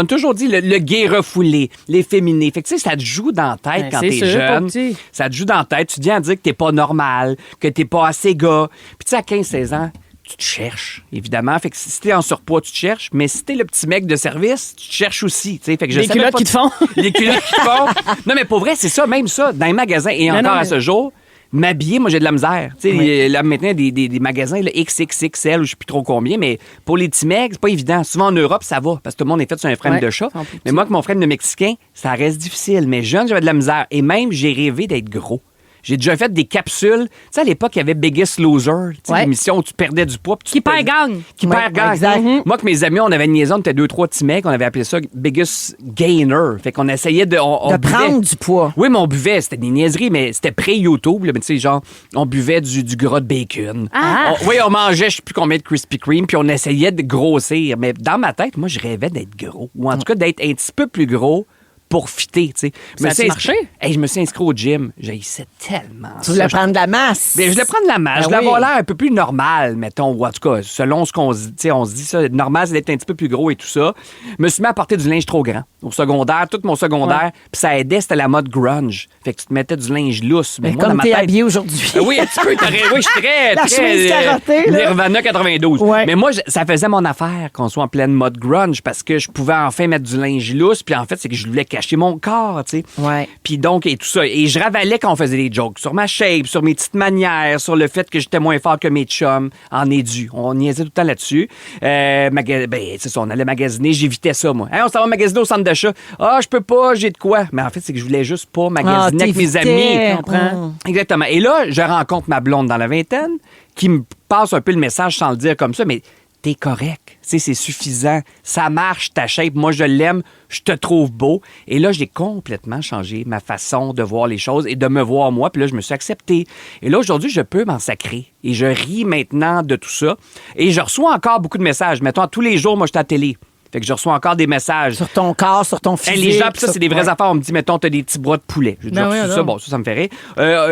toujours dit le gay refoulé, l'efféminé. Fait que, tu sais, ça te joue dans la tête quand t'es jeune. Ça te joue dans la tête. Tu te viens à dire que t'es pas normal, que t'es pas assez gars. Puis, tu sais, à 15-16 ans, tu te cherches, évidemment. Fait que si t'es en surpoids, tu te cherches. Mais si t'es le petit mec de service, tu te cherches aussi. Fait que les culottes qui te font. Les culottes qui te font. Non, mais pour vrai, c'est ça, même ça, dans les magasins. Et encore à ce jour, m'habiller, moi, j'ai de la misère. Tu sais, là, maintenant, des magasins là, XXXL, ou je sais plus trop combien, mais pour les petits mecs, c'est pas évident. Souvent, en Europe, ça va, parce que tout le monde est fait sur un frame de chat. Mais moi, avec mon frame de Mexicain, ça reste difficile. Mais jeune, j'avais de la misère. Et même, j'ai rêvé d'être gros. J'ai déjà fait des capsules. Tu sais, à l'époque, il y avait Biggest Loser, l'émission où tu perdais du poids. Qui perd gagne. Qui perd gagne. Exact. Moi, que mes amis, on avait une liaison, on était 2-3 petits mecs, on avait appelé ça Biggest Gainer. Fait qu'on essayait de prendre du poids. Oui, mais on buvait, c'était des niaiseries, mais c'était pré-YouTube. Mais tu sais, genre, on buvait du gras de bacon. On mangeait, je sais plus combien de Krispy Kreme, puis on essayait de grossir. Mais dans ma tête, moi, je rêvais d'être gros. Ou en tout cas, d'être un petit peu plus gros pour fitter, tu sais. Ça a marché? Je me suis inscrit au gym. J'haïssais tellement. Tu voulais prendre de la masse. Ben, je voulais prendre de la masse. Je voulais avoir l'air un peu plus normal, mettons. Ou en tout cas, selon ce qu'on se dit. On se dit ça, normal, c'est d'être un petit peu plus gros et tout ça. Je me suis mis à porter du linge trop grand. Au secondaire, tout mon secondaire. Puis ça aidait, c'était la mode grunge. Fait que tu te mettais du linge lousse. Mais moi, comme t'es habillé aujourd'hui. Oui, un petit peu. Oui, je suis très... La chemise carottée, là. Nirvana 92. Ouais. Mais moi, ça faisait mon affaire qu'on soit en pleine mode grunge parce que je pouvais enfin mettre du linge lousse. Puis en fait, c'est que je voulais cacher mon corps. Tu sais. Ouais. Puis donc, et tout ça. Et je ravalais quand on faisait des jokes sur ma shape, sur mes petites manières, sur le fait que j'étais moins fort que mes chums en édu. On niaisait tout le temps là-dessus. C'est ça, on allait magasiner. J'évitais ça, moi. Hey, on s'en va magasiner au centre d'achat. Ah, je peux pas, j'ai de quoi. Mais en fait, c'est que je voulais juste pas magasiner avec mes amis. Comprends? Exactement. Et là, je rencontre ma blonde dans la vingtaine qui me passe un peu le message sans le dire comme ça, mais t'es correct. Tu sais, c'est suffisant. Ça marche, ta shape. Moi, je l'aime. Je te trouve beau. Et là, j'ai complètement changé ma façon de voir les choses et de me voir moi. Puis là, je me suis accepté. Et là, aujourd'hui, je peux m'en sacrer. Et je ris maintenant de tout ça. Et je reçois encore beaucoup de messages. Mettons, tous les jours, moi, je suis à la télé. Fait que je reçois encore des messages. Sur ton corps, sur ton physique. Les gens, puis ça, c'est des vraies affaires. On me dit, mettons, t'as des petits bras de poulet. Je dis, ça, bon, ça me fait rire.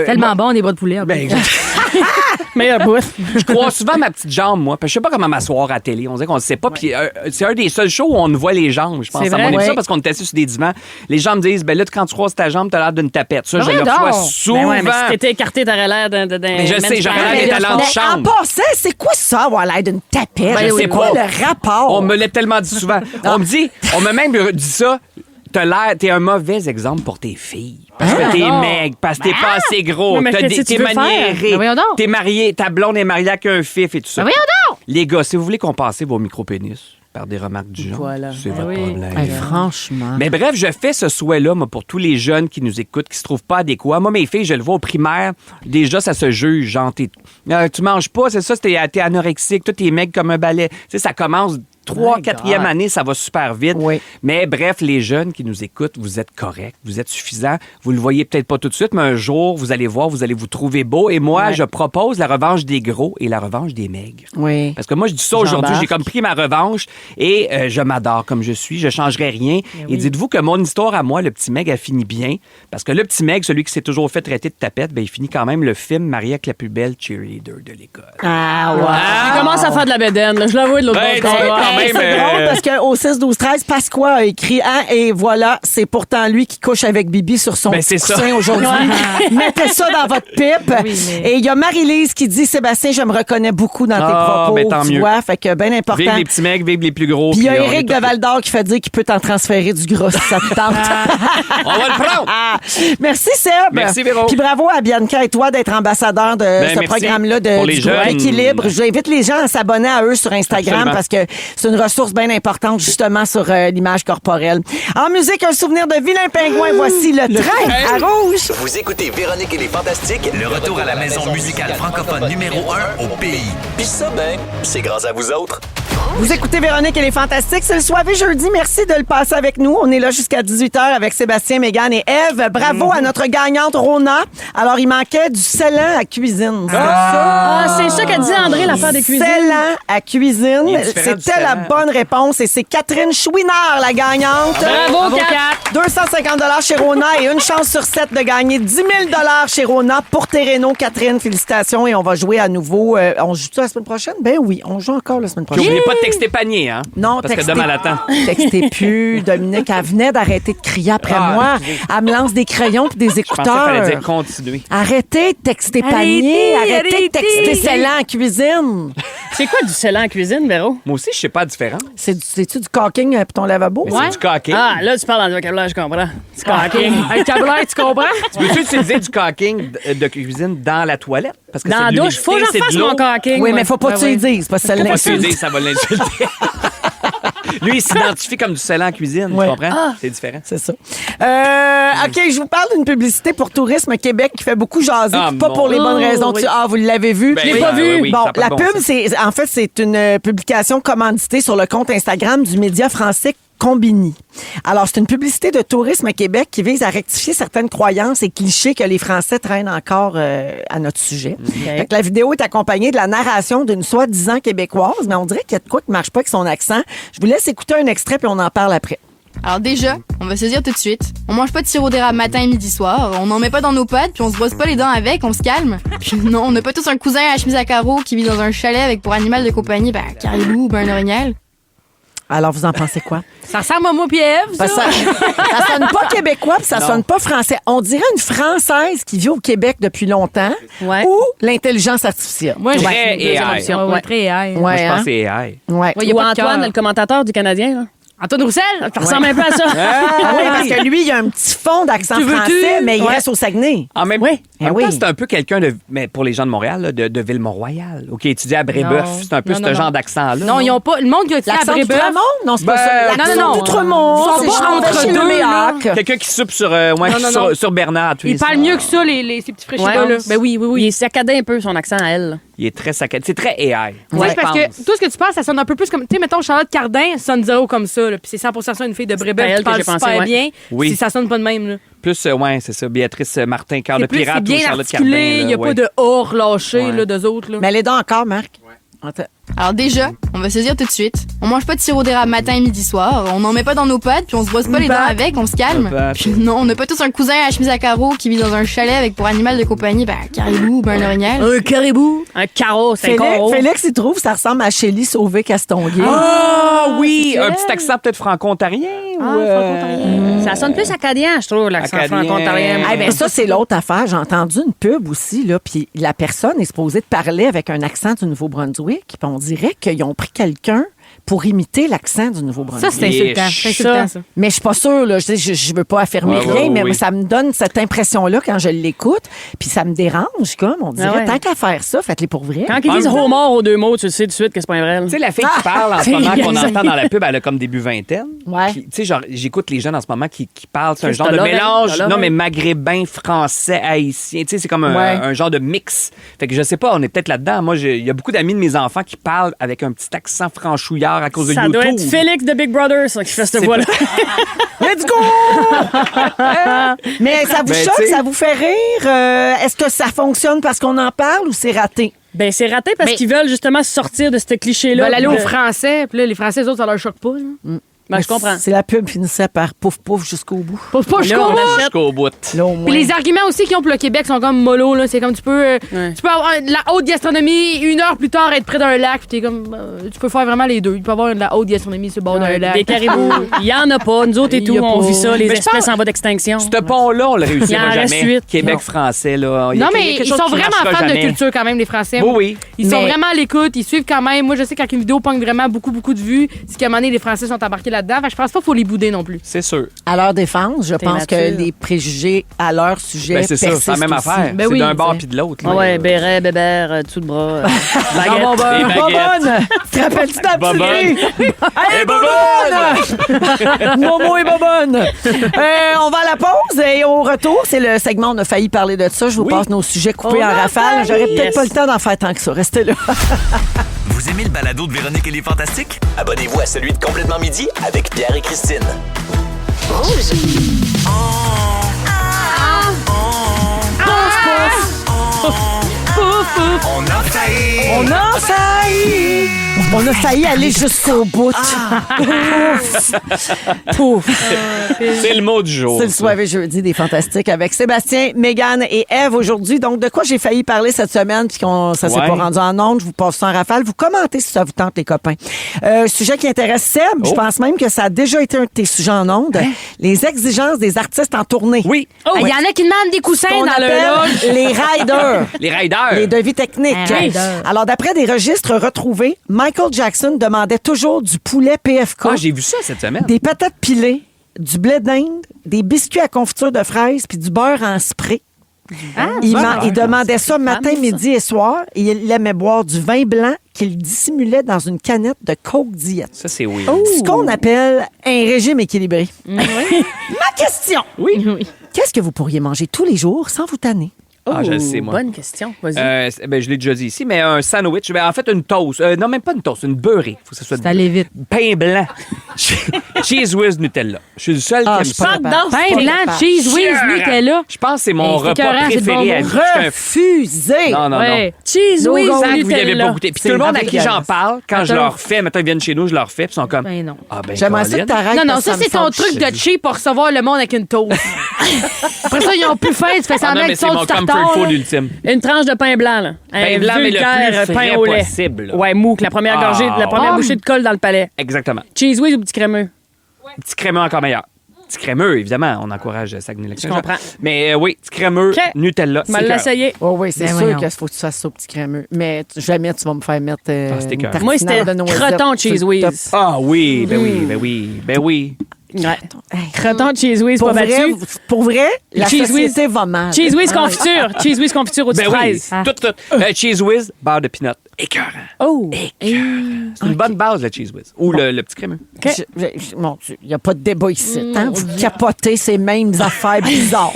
Tellement bon, des bras de poulet. Meilleur bout. Je crois souvent à ma petite jambe, moi. Parce que je sais pas comment m'asseoir à la télé. On dirait qu'on ne sait pas. Puis c'est un des seuls shows où on ne voit les jambes. Je pense à mon émission parce qu'on est assis sur des divans. Les gens me disent, ben là, quand tu croises ta jambe, t'as l'air d'une tapette. Ça, je le reçois souvent. Mais si t'étais écarté, t'aurais l'air d'un. Mais je sais, j'aurais l'air des talents de chambre. En passant, c'est quoi ça, avoir l'air d'une tapette? Je sais c'est quoi pas. le rapport? On me l'a tellement dit souvent. souvent. On m'a même dit ça. T'es un mauvais exemple pour tes filles. Parce que t'es maigre, parce que t'es pas assez gros. Mais T'es maniéré. T'es marié, ta blonde est mariée avec un fif et tout ça. Les gars, si vous voulez compenser vos micro-pénis par des remarques du genre, c'est votre problème. Hey, franchement. Mais bref, je fais ce souhait-là, moi, pour tous les jeunes qui nous écoutent, qui se trouvent pas adéquats. Moi, mes filles, je le vois au primaire, déjà, ça se juge. Genre, tu manges pas, c'est ça, t'es anorexique, toi, t'es maigre comme un balai. Tu sais, ça commence 3e, 4e année, ça va super vite. Oui. Mais bref, les jeunes qui nous écoutent, vous êtes corrects, vous êtes suffisants. Vous le voyez peut-être pas tout de suite, mais un jour, vous allez voir, vous allez vous trouver beau. Et moi, je propose la revanche des gros et la revanche des maigres. Oui. Parce que moi, je dis ça aujourd'hui, j'ai comme pris ma revanche et je m'adore comme je suis, je changerai rien. Et dites-vous que mon histoire à moi, le petit maigre, a fini bien. Parce que le petit maigre, celui qui s'est toujours fait traiter de tapette, ben, il finit quand même le film Marie avec la plus belle cheerleader de l'école. Ah, ouais. Il commence à faire de la bédaine. Là. Je l'avoue de l'autre bord. C'est drôle parce qu'au 6-12-13, Pasqua a écrit et voilà, c'est pourtant lui qui couche avec Bibi sur son coussin aujourd'hui. Mettez ça dans votre pipe. Oui, mais... Et il y a Marie-Lise qui dit Sébastien, je me reconnais beaucoup dans tes propos. Ben, tant tu mieux. vois, fait que bien important. Vive les petits mecs, vive les plus gros. Puis il y a Éric de Val-d'Or qui fait dire qu'il peut t'en transférer du gros si ça te tente. On va le prendre. Merci Seb. Merci Véro. Puis bravo à Bianca et toi d'être ambassadeur de ce merci. programme-là Pour les du groupe jeunes. Équilibre. J'invite les gens à s'abonner à eux sur Instagram. Absolument. Parce que c'est une ressource bien importante justement sur l'image corporelle. En musique, un souvenir de Vilain Pingouin. Voici le train à rouge. Vous écoutez Véronique et les Fantastiques, le retour à la maison musicale francophone numéro 1 au pays. Puis ça, ben, c'est grâce à vous autres. Vous écoutez Véronique et les Fantastiques. C'est le soirée jeudi. Merci de le passer avec nous. On est là jusqu'à 18h avec Sébastien, Mégane et Ève. Bravo à notre gagnante Rona. Alors, il manquait du scellant à cuisine. C'est ça qu'a dit André, l'affaire des cuisines. Scellant à cuisine. Il est différent du C'était la scellant. bonne réponse et c'est Catherine Chouinard, la gagnante. Bravo, Kat. 250 chez Rona et une chance sur 7 de gagner 10 000 chez Rona pour tes rénaux. Catherine, félicitations et on va jouer à nouveau. On joue ça la semaine prochaine? Ben oui, on joue encore la semaine Puis prochaine. n'oubliez pas de texter panier, hein? Non, parce que textez- demain, elle attend. Textez plus. Dominique, elle venait d'arrêter de crier après moi. Elle me lance des crayons et des Je pensais qu'il écouteurs. fallait dire continuer. Arrêtez de texter panier. Arrêtez de texter scellant en cuisine. C'est quoi du scellant en cuisine, Véro? Moi aussi, je sais pas la différence. C'est-tu du caulking pour ton lavabo? Mais c'est du caulking. Ah, là, tu parles en vocabulaire, je comprends. Du caulking. Avec vocabulaire, tu comprends? Tu peux-tu utiliser du caulking de cuisine dans la toilette? Parce que Dans la c'est de douche, faut que l'humidité, je c'est de fasse l'eau. mon caulking. Oui, mais faut pas que tu le dises, parce que ça Faut pas que tu l'insulte. dises, ça va l'insulter. Lui, il s'identifie comme du scellant en cuisine, Ouais. tu comprends? C'est différent. C'est ça. OK, je vous parle d'une publicité pour Tourisme Québec qui fait beaucoup jaser, Ah, puis pas pour les mon- bonnes raisons. oui. Ah, vous l'avez vu? Ben, Je l'ai ben, pas vu. oui, oui, bon, ça a pas la de bon pub, sens. c'est une publication commanditée sur le compte Instagram du média français Combini. Alors, c'est une publicité de Tourisme Québec qui vise à rectifier certaines croyances et clichés que les Français traînent encore à notre sujet. Fait que la vidéo est accompagnée de la narration d'une soi-disant québécoise, mais on dirait qu'il y a de quoi qui ne marche pas avec son accent. Je vous laisse écouter un extrait puis on en parle après. Alors déjà, on va se dire tout de suite, on mange pas de sirop d'érable matin et midi soir, on n'en met pas dans nos potes, puis on se brosse pas les dents avec, on se calme. Puis non, on n'a pas tous un cousin à la chemise à carreaux qui vit dans un chalet avec pour animal de compagnie, ben, caribou ou ben un orignal. Alors, vous en pensez quoi? Ça ressemble à moi puis Ève, ça. Parce que ça sonne pas québécois puis ça sonne pas français. On dirait une Française qui vit au Québec depuis longtemps Ouais. ou l'intelligence artificielle. Moi, Très j'ai deuxième AI. option. Ouais, très AI. Moi, je hein? pense que c'est AI. Ouais. Ouais, y a Ou pas de Antoine, cœur. le commentateur du Canadien. Là. Antoine Roussel? Ça ressemble un peu à ça. Ah oui, parce que lui, il a un petit fond d'accent Tu veux-tu? français, mais il Ouais. reste au Saguenay. En même, Oui. en même Eh temps, oui. c'est un peu quelqu'un de. Mais pour les gens de Montréal, là, de Ville-Mont-Royal. OK, étudié à Brébeuf. Non. C'est un peu Non, ce non, genre non. d'accent-là. Non, ils ont pas. Le monde qui a tiré à L'accent Brébeuf. d'Outremont? Non, c'est pas Ben, ça. non, L'accent non. d'Outremont. Ils sont c'est pas genre entre chez deux, le là. Méac. Quelqu'un qui soupe sur, non. sur Bernard. tous les Ils parlent soirs. mieux que ça, ces petits fraîchis Ouais. là. Ben oui, oui, oui. Il est saccadé un peu son accent à elle. Il est très saccadé. C'est très AI. Oui, je parce pense. que tout ce que tu parles, ça sonne un peu plus comme. Tu sais, mettons, Charlotte Cardin sonne zéro comme ça, là. Puis c'est 100% ça, une fille de C'est à Brébeuf elle qui que parle j'ai pensé, super ouais. bien. Oui. Si ça sonne pas de même, là. Plus, ouais, c'est ça. Béatrice Martin, cœur de C'est plus, pirate c'est ou bien Charlotte Cardin. articulé, il n'y a ouais. pas de or relâché, Ouais. là, d'eux autres, là. Mais elle est donc encore, Marc. Attends. Alors déjà, on va se dire tout de suite, on mange pas de sirop d'érable matin et midi soir, on n'en met pas dans nos potes, puis on se brosse pas les dents avec, on se calme. Puis non, on n'a pas tous un cousin à la chemise à carreaux qui vit dans un chalet avec pour animal de compagnie, ben, caribou ou ben un orignal. Un caribou. Un carreau, c'est un carreau. Félix, il trouve que ça ressemble à Shelley Sauvé-Castonguay. Ah oui! Un petit accent peut-être franco-ontarien. ou, Ça sonne plus acadien, je trouve, l'accent Acadien. franco-ontarien. Eh bien, ça, c'est l'autre affaire. J'ai entendu une pub aussi, là, puis la personne est supposée de parler avec un accent du Nouveau-Brunswick, puis on dirait qu'ils ont pris quelqu'un pour imiter l'accent du Nouveau-Brunswick. Ça, c'est insultant. C'est insultant, ça. Mais je suis pas sûre, là. Je veux pas affirmer rien, mais moi, ça me donne cette impression-là quand je l'écoute. Puis ça me dérange, comme. On dirait, tant qu'à faire ça, faites-les pour vrai. Quand ils disent homard aux deux mots, tu le sais tout de suite que c'est pas un vrai. Tu sais, la fille qui parle en ce moment, qu'on entend dans la pub, elle a comme début vingtaine. Ouais. Puis, tu sais, genre, j'écoute les jeunes en ce moment qui parlent. C'est un Qu'est-ce genre que de t'as là, mélange, ben? non, mais maghrébin, français, haïtien. Tu sais, c'est comme un genre de mix. Fait que je sais pas, on est peut-être là-dedans. Moi, il y a beaucoup d'amis de mes enfants qui parlent avec un petit accent franchouillard à cause de Ça YouTube. doit être Félix de Big Brother, ça, qui fait cette voix-là. Let's go! Mais ça vous choque, ça vous fait rire? Est-ce que ça fonctionne parce qu'on en parle ou c'est raté? Ben, c'est raté parce qu'ils veulent justement sortir de ce cliché-là. Ils veulent aller aux Français, puis là, les Français, les autres, ça leur choque pas. Là. Ben, je comprends. C'est la pub finissait par pouf pouf jusqu'au bout. Pouf pouf Jusqu'au bout. Là, au moins. Puis les arguments aussi qu'ils ont pour le Québec sont comme mollo, là. C'est comme tu peux avoir de la haute gastronomie, 1 heure plus tard être près d'un lac, puis t'es comme. Tu peux faire vraiment les deux. Il peut avoir de la haute gastronomie sur le bord d'un lac. Des caribous, il y en a pas. Nous autres et tout, on vit ça. Les espèces en voie d'extinction. Ce pont-là, on le réussira jamais. 8. Québec français, là. Non, mais ils sont vraiment fans de culture quand même, les Français. Oui. Ils sont vraiment à l'écoute, ils suivent quand même. Moi, je sais quand une vidéo pogne vraiment beaucoup de vues, c'est qu'à un moment donné, les Français sont embarqués là-dedans. Fait que je pense pas qu'il faut les bouder non plus. C'est sûr. À leur défense, je pense que les préjugés à leur sujet Ben, c'est ça, c'est la même persistent affaire. aussi. C'est d'un bord puis de l'autre. Ah ouais, béret, bébert, dessous de bras, baguette. Bobonne! Te rappelles-tu de la petite fille? Hey, Bobonne! Momo et Bobonne! On va à la pause et au retour, c'est le segment On a failli parler de ça. Je vous passe nos sujets coupés en rafale. J'aurais peut-être pas le temps d'en faire tant que ça. Restez là. Vous aimez le balado de Véronique et les Fantastiques? Abonnez-vous à celui de Complètement Midi avec Pierre et Christine. Rouge. On a failli. On a failli. On a failli aller jusqu'au bout. Pouf. Pouf. C'est le mot du jour. C'est le soirée jeudi des Fantastiques avec Sébastien, Mégane et Ève aujourd'hui. Donc, de quoi j'ai failli parler cette semaine puis ça s'est pas rendu en ondes. Je vous passe ça en rafale. Vous commentez si ça vous tente, les copains. Sujet qui intéresse Seb. Je pense même que ça a déjà été un de tes sujets en ondes. Les exigences des artistes en tournée. Oui. Il y en a qui demandent des coussins On dans appelle leur loge. les riders. Les riders. Les devis techniques. Alors, d'après des registres retrouvés, Michael Jackson demandait toujours du poulet PFK. Ah, j'ai vu ça cette semaine. Des patates pilées, du blé d'Inde, des biscuits à confiture de fraises puis du beurre en spray. Il demandait ça matin, midi et soir. Et il aimait boire du vin blanc qu'il dissimulait dans une canette de Coke Diet. Ça, c'est oui. Ce qu'on appelle un régime équilibré. Ma question. Oui. Qu'est-ce que vous pourriez manger tous les jours sans vous tanner? Ah, je le sais, moi. Bonne question. Vas-y. Ben, je l'ai déjà dit ici, mais un sandwich, ben, en fait, une toast. Non, même pas une toast, une beurrée. Faut que ça soit C'est allé vite. pain blanc. Cheese whiz Nutella. Je suis le seul qui aime ça. Pain blanc, cheese whiz, Nutella. Je pense que c'est mon Hey, c'est repas écœurant, c'est préféré bon à mot. vie. Je suis un Refusé. Non. Cheese whiz, Vous n'y avez Nutella. pas goûté. Puis tout le monde à qui j'en parle, quand je Attends. leur fais, maintenant ils viennent chez nous, je leur fais, puis ils sont comme. Ben non. Ah, ben, J'aimerais ça que Colin. t'arrêtes. Non, parce ça, que c'est me ton fâche. truc de cheap pour recevoir le monde avec une toast. Après ça, ils ont plus faim, tu fais Ah semblant non, mais qu'ils c'est sont mon du comfort tartare. food là. ultime. Une tranche de pain blanc, là. Pain blanc, mais le vulgaire plus pain frais au lait. possible, là. Ouais, mou, que la première gorgée, la première bouchée de colle dans le palais. Exactement. Cheese whiz ou petit crémeux? Petit crémeux encore meilleur. Petit crémeux, évidemment, on encourage Saguenay. Je comprends. Mais oui, petit crémeux, OK. Nutella. Tu m'as c'est l'essayé. Oui, c'est Ben sûr voyons. qu'il faut que tu fasses ça au petit crémeux. Mais jamais tu vas me faire mettre c'était une écœurant. tartinade Moi, c'était de noisettes croton sur cheese le whiz. top. Ah oui, ben oui. Ouais. Croton cheese whiz, Pour pas vrai, battu. la Cheese whiz. société va mal. Cheese whiz confiture. Cheese whiz confiture au Ben oui, fraise. tout. Cheese whiz, beurre de peanut. Écœurant. Oh. C'est une bonne base, le cheese whiz. Ou le petit crémeux. Mon Dieu, il n'y a pas de débat ici. Hein? Vous capotez ces mêmes affaires bizarres.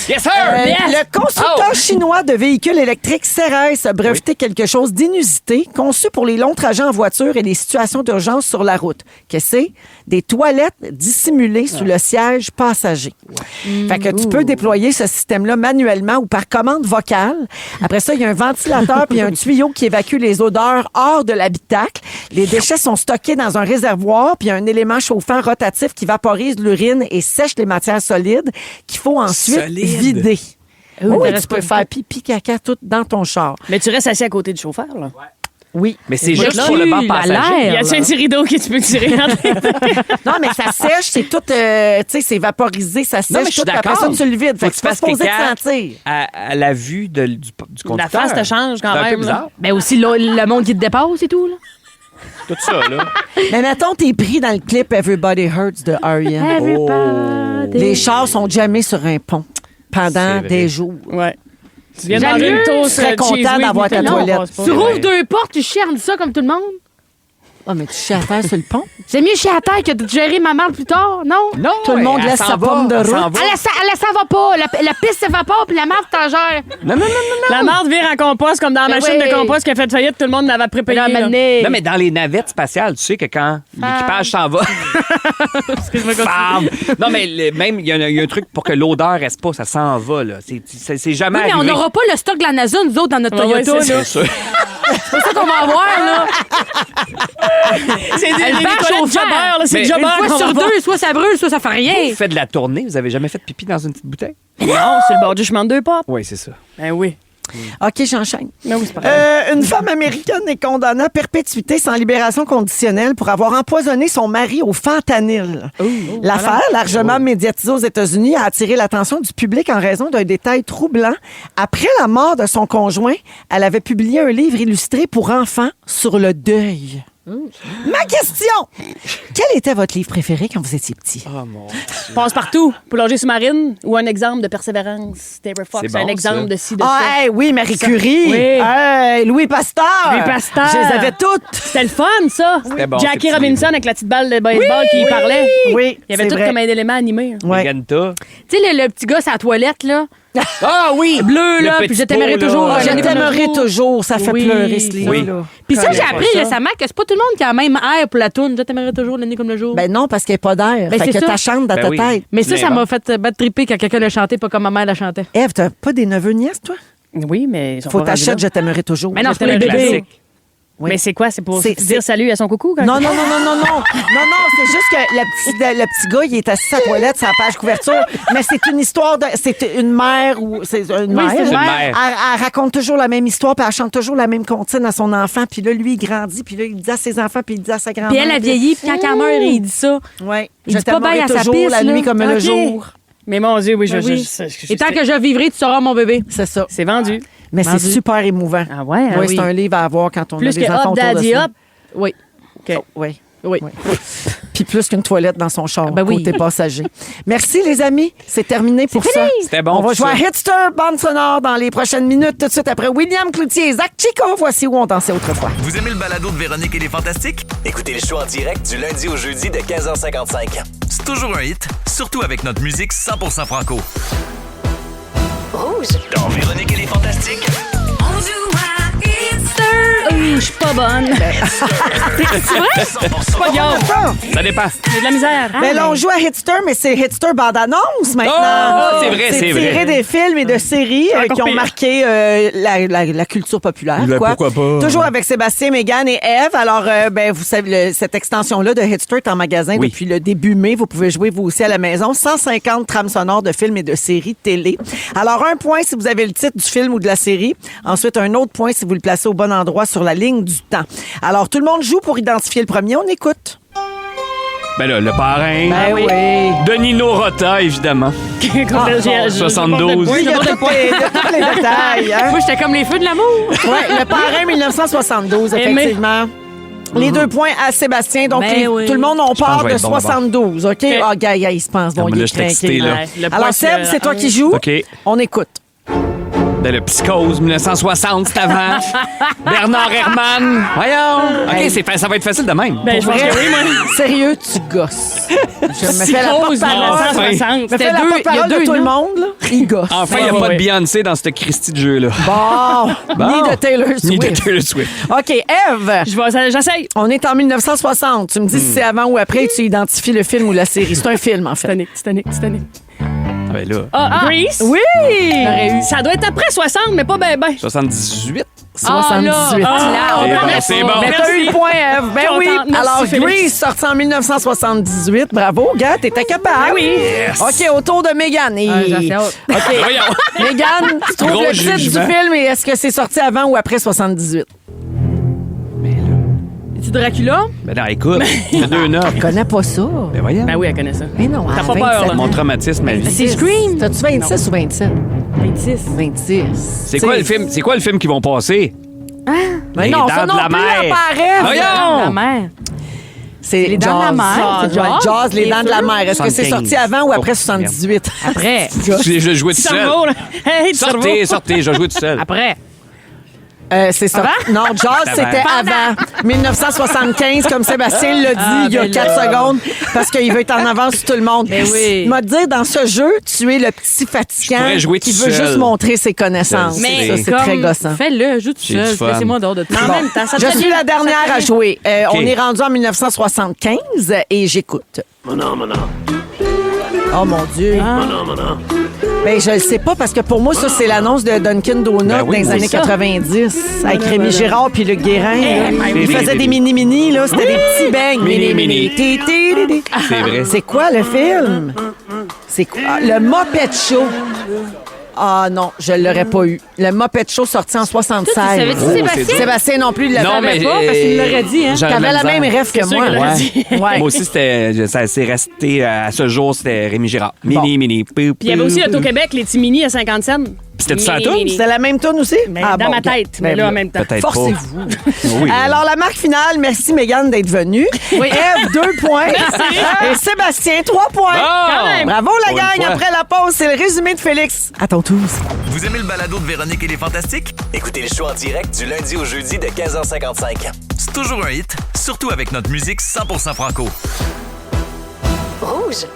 Yes, sir! Le constructeur chinois de véhicules électriques Ceres a breveté quelque chose d'inusité, conçu pour les longs trajets en voiture et les situations d'urgence sur la route. Qu'est-ce que c'est? Des toilettes dissimulées sous le siège passager. Fait que tu peux déployer ce système-là manuellement ou par commande vocale. Après ça, il y a un ventilateur puis un tuyau qui évacue les odeurs hors de l'habitacle. Les déchets sont stockés dans un réservoir puis un élément chauffant rotatif qui vaporise l'urine et sèche les matières solides qu'il faut ensuite vider. Oui, tu peux faire pipi, caca, tout dans ton char. Mais tu restes assis à côté du chauffeur, là. Oui. Mais c'est juste pour le banc passager. Il y a un petit rideau que tu peux tirer. Non, mais ça sèche, c'est tout, tu sais, c'est vaporisé, ça Non, mais sèche je suis tout, après ça, d'accord. tu le vides. Faut Fait que que tu tu pas fasses supposé caca te sentir. à la vue du La conducteur. face te change quand C'est un peu même. là. bizarre. Ben aussi, le monde qui te dépasse et tout, là. Tout ça, là. Mais mettons, t'es pris dans le clip Everybody Hurts de R.E.M. Everybody. Les chars sont jamais sur un pont pendant vrai. des jours. Ouais. Tu viens de J'aime manger une mieux. toast Je serais content cheese whiz, d'avoir ta non, toilette. passe pas. Tu rouvres Ouais. 2 portes, tu chiardes ça comme tout le monde. Ah, mais tu chies à terre sur le pont? J'aime mieux chier à terre que de gérer ma marde plus tard, non? Non, Tout le monde elle laisse s'en sa va, pomme de elle s'en route. va. Elle s'en va pas. La piste s'évapore puis la marde t'en gère. Non, non, non, non. La marde vire en compost comme dans la Ben machine oui. de compost qui a fait faillite, tout le monde l'avait préparé. Là, là. mané. Non, mais dans les navettes spatiales, tu sais que quand l'équipage s'en va. Bam! Non, mais même, il y a un truc pour que l'odeur reste pas, ça s'en va, là. C'est jamais Oui, mais on arrivé. n'aura pas le stock de la NASA, nous autres, dans notre Ah ouais, Toyota. c'est là. C'est sûr. C'est pas ça qu'on va avoir, là. C'est des Elle bâche toilettes au fer. Jobber, là. C'est Mais le Jobber Une fois qu'on sur va voir. 2, soit ça brûle, soit ça fait rien. Vous faites de la tournée, vous avez jamais fait pipi dans une petite bouteille? Non, c'est le bord du chemin de 2 pas. Oui, c'est ça. Ben oui. OK, j'enchaîne. Mais oui, c'est pas grave. Une femme américaine est condamnée à perpétuité sans libération conditionnelle pour avoir empoisonné son mari au fentanyl. L'affaire, largement médiatisée aux États-Unis, a attiré l'attention du public en raison d'un détail troublant. Après la mort de son conjoint, elle avait publié un livre illustré pour enfants sur le deuil. Ma question! Quel était votre livre préféré quand vous étiez petit? Oh mon Dieu. Passe-partout, plongée sous-marine ou un exemple de persévérance. Taylor Fox, C'est bon, un exemple ça. de ci, de ça. Ah, hey, oui, Marie Curie. Oui. Hey, Louis Pasteur. Louis Pasteur. Je les avais toutes. C'était le fun, ça. C'était bon, Jackie ces petits Robinson avec la petite balle de baseball qui parlait. Oui, Il y avait c'est tout vrai. comme un élément animé. Ouais. Magenta. Tu sais, le petit gars, c'est à la toilette, là. Ah oui! Bleu, là, Le puis je petit t'aimerais pot, là. toujours. Ah, je J'aimerais t'aimerais toujours. toujours. Ça fait Oui. pleurer, ce livre-là. Puis ça, j'ai Connais appris pas ça. récemment que c'est pas tout le monde qui a la même air pour la toune. Je t'aimerais toujours l'année comme le jour. Ben non, parce qu'il n'y a pas d'air. Ben, fait c'est que ça. ta chante dans Ben ta oui. tête. Mais ça l'inventes. m'a fait battre triper quand quelqu'un l'a chanté, pas comme ma mère la chantait. Ève, t'as pas des neveux nièces, toi? Oui, mais ils sont Faut pas rendus t'acheter là. Je t'aimerais toujours. Mais non, Je c'est pour les t'aimerais bébés. classique. Oui. Mais c'est quoi? C'est pour C'est- dire salut à son coucou? Quand Non, non, non, non, non, non. Non, non, c'est juste que le petit gars, il est assis à la toilette, sur la page couverture. Mais c'est une histoire de. C'est une mère ou. C'est une mère. c'est une mère. Elle raconte toujours la même histoire, puis elle chante toujours la même comptine à son enfant. Puis là, lui, il grandit, puis là, il dit à ses enfants, puis il dit à sa grand-mère. Puis elle a vieilli, puis quand elle meurt, il dit ça. Oui. Il Je dit pas t'aimerais bye à sa toujours piste, la là. nuit comme le Ok. jour. Mais mon Dieu, oui, Ben oui. je- Et tant que je vivrai, tu seras mon bébé. C'est ça. C'est vendu. Mais c'est Vendu. super émouvant. Ah ouais? Oui, c'est un livre à avoir quand on a Plus des que enfants Hop autour de Daddy soi. Hop. Oui. OK. Oui. Oui. Puis plus qu'une toilette dans son char, Ben oui. côté passager. Merci, les amis. C'est terminé pour ça. C'était bon. On va tout jouer à ça. Hitster, bande sonore, dans les prochaines minutes, tout de suite après William Cloutier et Zach Chico. Voici où on dansait autrefois. Vous aimez le balado de Véronique et les Fantastiques? Écoutez le show en direct du lundi au jeudi de 15h55. C'est toujours un hit, surtout avec notre musique 100% franco. Rouge. Dans Véronique et les Fantastiques, On joue à Hitster. Oui, je suis pas bonne. c'est Pas grave. Ça dépend. J'ai de la misère. Mais là, on joue à Hitster, mais c'est Hitster bande-annonce maintenant. Oh, c'est vrai, c'est vrai. tiré des films et de séries encore qui ont pire. marqué la culture populaire. Ben, quoi. pourquoi pas? Toujours avec Sébastien, Mégane et Ève. Alors, ben, vous savez, cette extension-là de Hitster est en magasin Oui. depuis le début mai. Vous pouvez jouer vous aussi à la maison. 150 trames sonores de films et de séries télé. Alors, un point si vous avez le titre du film ou de la série. Ensuite, un autre point si vous le placez au bon endroit sur la ligne du temps. Alors, tout le monde joue pour identifier le premier. On écoute. Ben là, le parrain. Ben oui. De Nino Rota, évidemment. 72. Oui, il y a tous les détails. Hein? Moi, j'étais comme les feux de l'amour. Oui, le parrain 1972, Aimé. effectivement. Les 2 points à Sébastien. Donc, Ben oui. tout le monde, on pense part que je vais de être bon 72. OK? Ah, gars, il se pense. Bon, Ah, mais il là, est je suis excité, craqué. là. Ouais, le point Alors, que- Seb, c'est toi qui joues. OK. On écoute. Ben, le Psychose, 1960, c'est avant. Bernard Herrmann. Voyons. OK, Hey. ça va être facile de même. Ben, je pense que oui, moi. Sérieux, tu gosses. Je me fais la Psychose, porte-parole. 1960. Je me fais C'était la deux- porte-parole il y a de deux tout le noms. monde. Là. Il gosse. Enfin, il n'y a Ouais, pas de ouais. Beyoncé dans ce Christy de jeu-là. Bon. Ni de Taylor Swift. Ni de Taylor Swift. OK, Ève. J'essaye. On est en 1960. Tu me dis si c'est avant ou après, tu identifies le film ou la série. C'est un film, en fait. Titanic. Ah, ben là, Ah, Grease? Oui! Ça doit être après 60, mais pas ben ben. 78. 78. Ah, Eh ben, merci. c'est bon. Mais t'as eu le point, Ève. Ben Contente. oui. Merci, Alors, Félix. Grease, sorti en 1978. Bravo, gars, t'étais capable. Ben oui. OK, autour de Mégane. Et... Ah, j'ai assez hâte. OK. Voyons. Mégane, tu trouves Gros le titre jugement. du film et est-ce que c'est sorti avant ou après 78? C'est Dracula? Ben non, écoute, c'est 2 notes. Je connais pas ça. Ben voyons. Ben oui, elle connaît ça. Mais non, T'as à pas peur, 27 là? ans. Mon traumatisme à vie. C'est Scream? T'as-tu 26 ou 27? 26. 26. C'est quoi le film qu'ils vont passer? Mais Les non, dents ça de non la plus mer. apparaît. Voyons! La mer. C'est Les dents de la mer. C'est Jaws, les dents de la mer. Est-ce que c'est 75. sorti avant ou après 78? Après. Je jouais tout seul. Cerveau, là. Hey, cerveau. Sortez, je jouais tout seul. Après. C'est ça. Non, Jaws, c'était avant. 1975, comme Sébastien l'a dit il y a 4 secondes, parce qu'il veut être en avance sur tout le monde. Mais oui. M'a dit, dans ce jeu, tu es le petit fatigant pourrais jouer qui tout veut seul. juste montrer ses connaissances. Je Mais ça, c'est très gossant. Fais-le, joue tout J'ai du seul. fun. Laissez-moi dehors de tout. En même temps, ça Je te suis fait la bien. dernière à jouer. OK. On est rendu en 1975 et j'écoute. Oh mon Dieu. Ben, je le sais pas parce que pour moi, ça, c'est l'annonce de Dunkin' Donuts Ben oui, dans les moi années ça. 90 avec Rémi Girard puis Luc Guérin. là. Ils faisaient des mini-mini, là. C'était des petits beignes. Mini-mini. Ti-ti-di-di. C'est vrai. C'est quoi le film? C'est quoi? Ah, le Muppet Show. Ah non, je l'aurais pas eu. Le Muppet Show sorti en 76. Toi, tu savais-tu, Oh, Sébastien? c'est- Sébastien non plus, il l'avait Non, mais pas parce qu'il l'aurait dit. Hein? j'aurais T'avais la misère. même rêve que sûr moi. qu'il l'aurait Ouais. dit. Ouais. Moi aussi, ça s'est resté à ce jour, c'était Rémi Girard. Mini. Puis il y avait aussi Auto-Québec, les petits mini à 50 cents. C'était ça à Mini, toi? mini. C'était la même tourne aussi? Mais Ah, dans bon, ma ok. tête, mais Ben là, en là, même temps. Peut-être Forcez-vous. Oui. Alors, la marque finale, merci Mégane d'être venue. Ève, 2 points. Et Sébastien, 3 points. Bon! Bravo la Pour une gang. fois. Après la pause, c'est le résumé de Félix. À ton tour. Vous aimez le balado de Véronique et les Fantastiques? Écoutez le show en direct du lundi au jeudi de 15h55. C'est toujours un hit, surtout avec notre musique 100% franco. Rouge.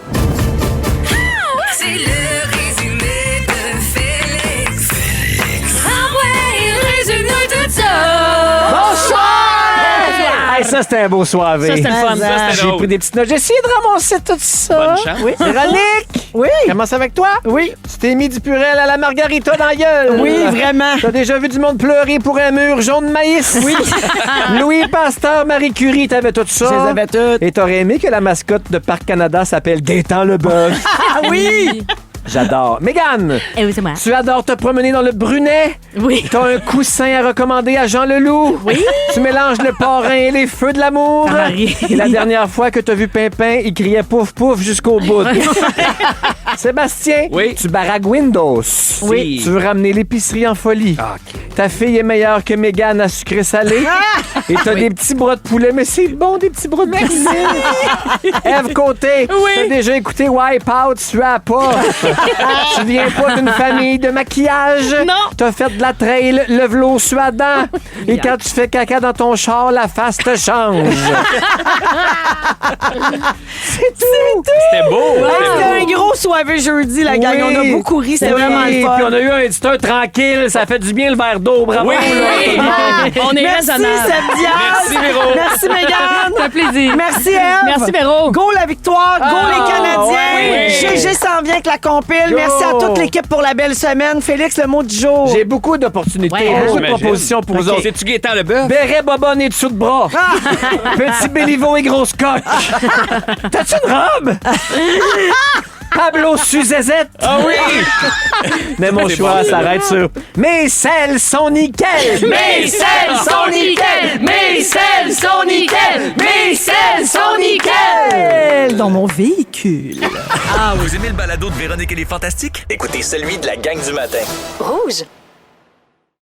C'est le résumé de Félix. Ah ouais, résume-nous tout ça. Hey, ça, c'était un beau soirée. Ça, c'était le fun. Ça, c'était J'ai drôle. pris des petites notes. J'ai essayé de ramasser tout ça. Bonne chance. Oui. Véronique, Oui. commence avec toi. Oui. Tu t'es mis du purel à la margarita dans la gueule. Oui, vraiment. T'as déjà vu du monde pleurer pour un mur jaune de maïs? Oui. Louis Pasteur, Marie Curie, t'avais tout ça. Je les avais toutes. Et t'aurais aimé que la mascotte de Parc Canada s'appelle Gaétan Leboeuf. Ah oui. J'adore. Mégane, Eh oui, c'est moi. tu adores te promener dans le Brunet. Oui. T'as un coussin à recommander à Jean Leloup. Oui. Tu mélanges le parrain et les feux de l'amour. Marie. Et la dernière fois que t'as vu Pimpin, il criait pouf pouf jusqu'au bout. Sébastien, Oui. tu baragues Windows. Oui. Tu veux ramener l'épicerie en folie. Ah, OK. Ta fille est meilleure que Mégane à sucré salé. Et t'as des petits bras de poulet, mais c'est bon des petits bras de poulet. Ève Côté, t'as déjà écouté Wipeout, tu as pas. Tu viens pas d'une famille de maquillage. Non. T'as fait de la trail, le v'lot suadant. Et quand tu fais caca dans ton char, la face te change. C'était beau. C'était un gros soirée jeudi, la gang. On a beaucoup ri. C'était vraiment le Puis fun. on a eu un éditeur tranquille, ça fait du bien le verre d'eau. Bravo. Oui. là. On est Merci, raisonnable. Seb Diaz. Merci, Véro. Merci, Mégane. Ça fait plaisir. Merci, Ève. Merci, Véro. Go la victoire, go les Canadiens. ouais. GG s'en vient avec la compile. Go. Merci à toute l'équipe pour la belle semaine. Félix, le mot du jour. J'ai beaucoup d'opportunités, Ouais, beaucoup de j'imagine. propositions pour vous autres. C'est-tu Gaétan Leboeuf? Béret, bobonne et dessous de bras. Petit béliveau et grosse coque. T'as-tu une robe? Pablo Suzette. Ah oui! Mais mon C'est choix bon. s'arrête sur Mes selles sont nickel. Mes selles sont nickel! Mes selles sont nickel! Mes selles sont nickel! Dans mon véhicule. Vous aimez le balado de Véronique et les Fantastiques? Écoutez celui de la gang du matin. Rouge.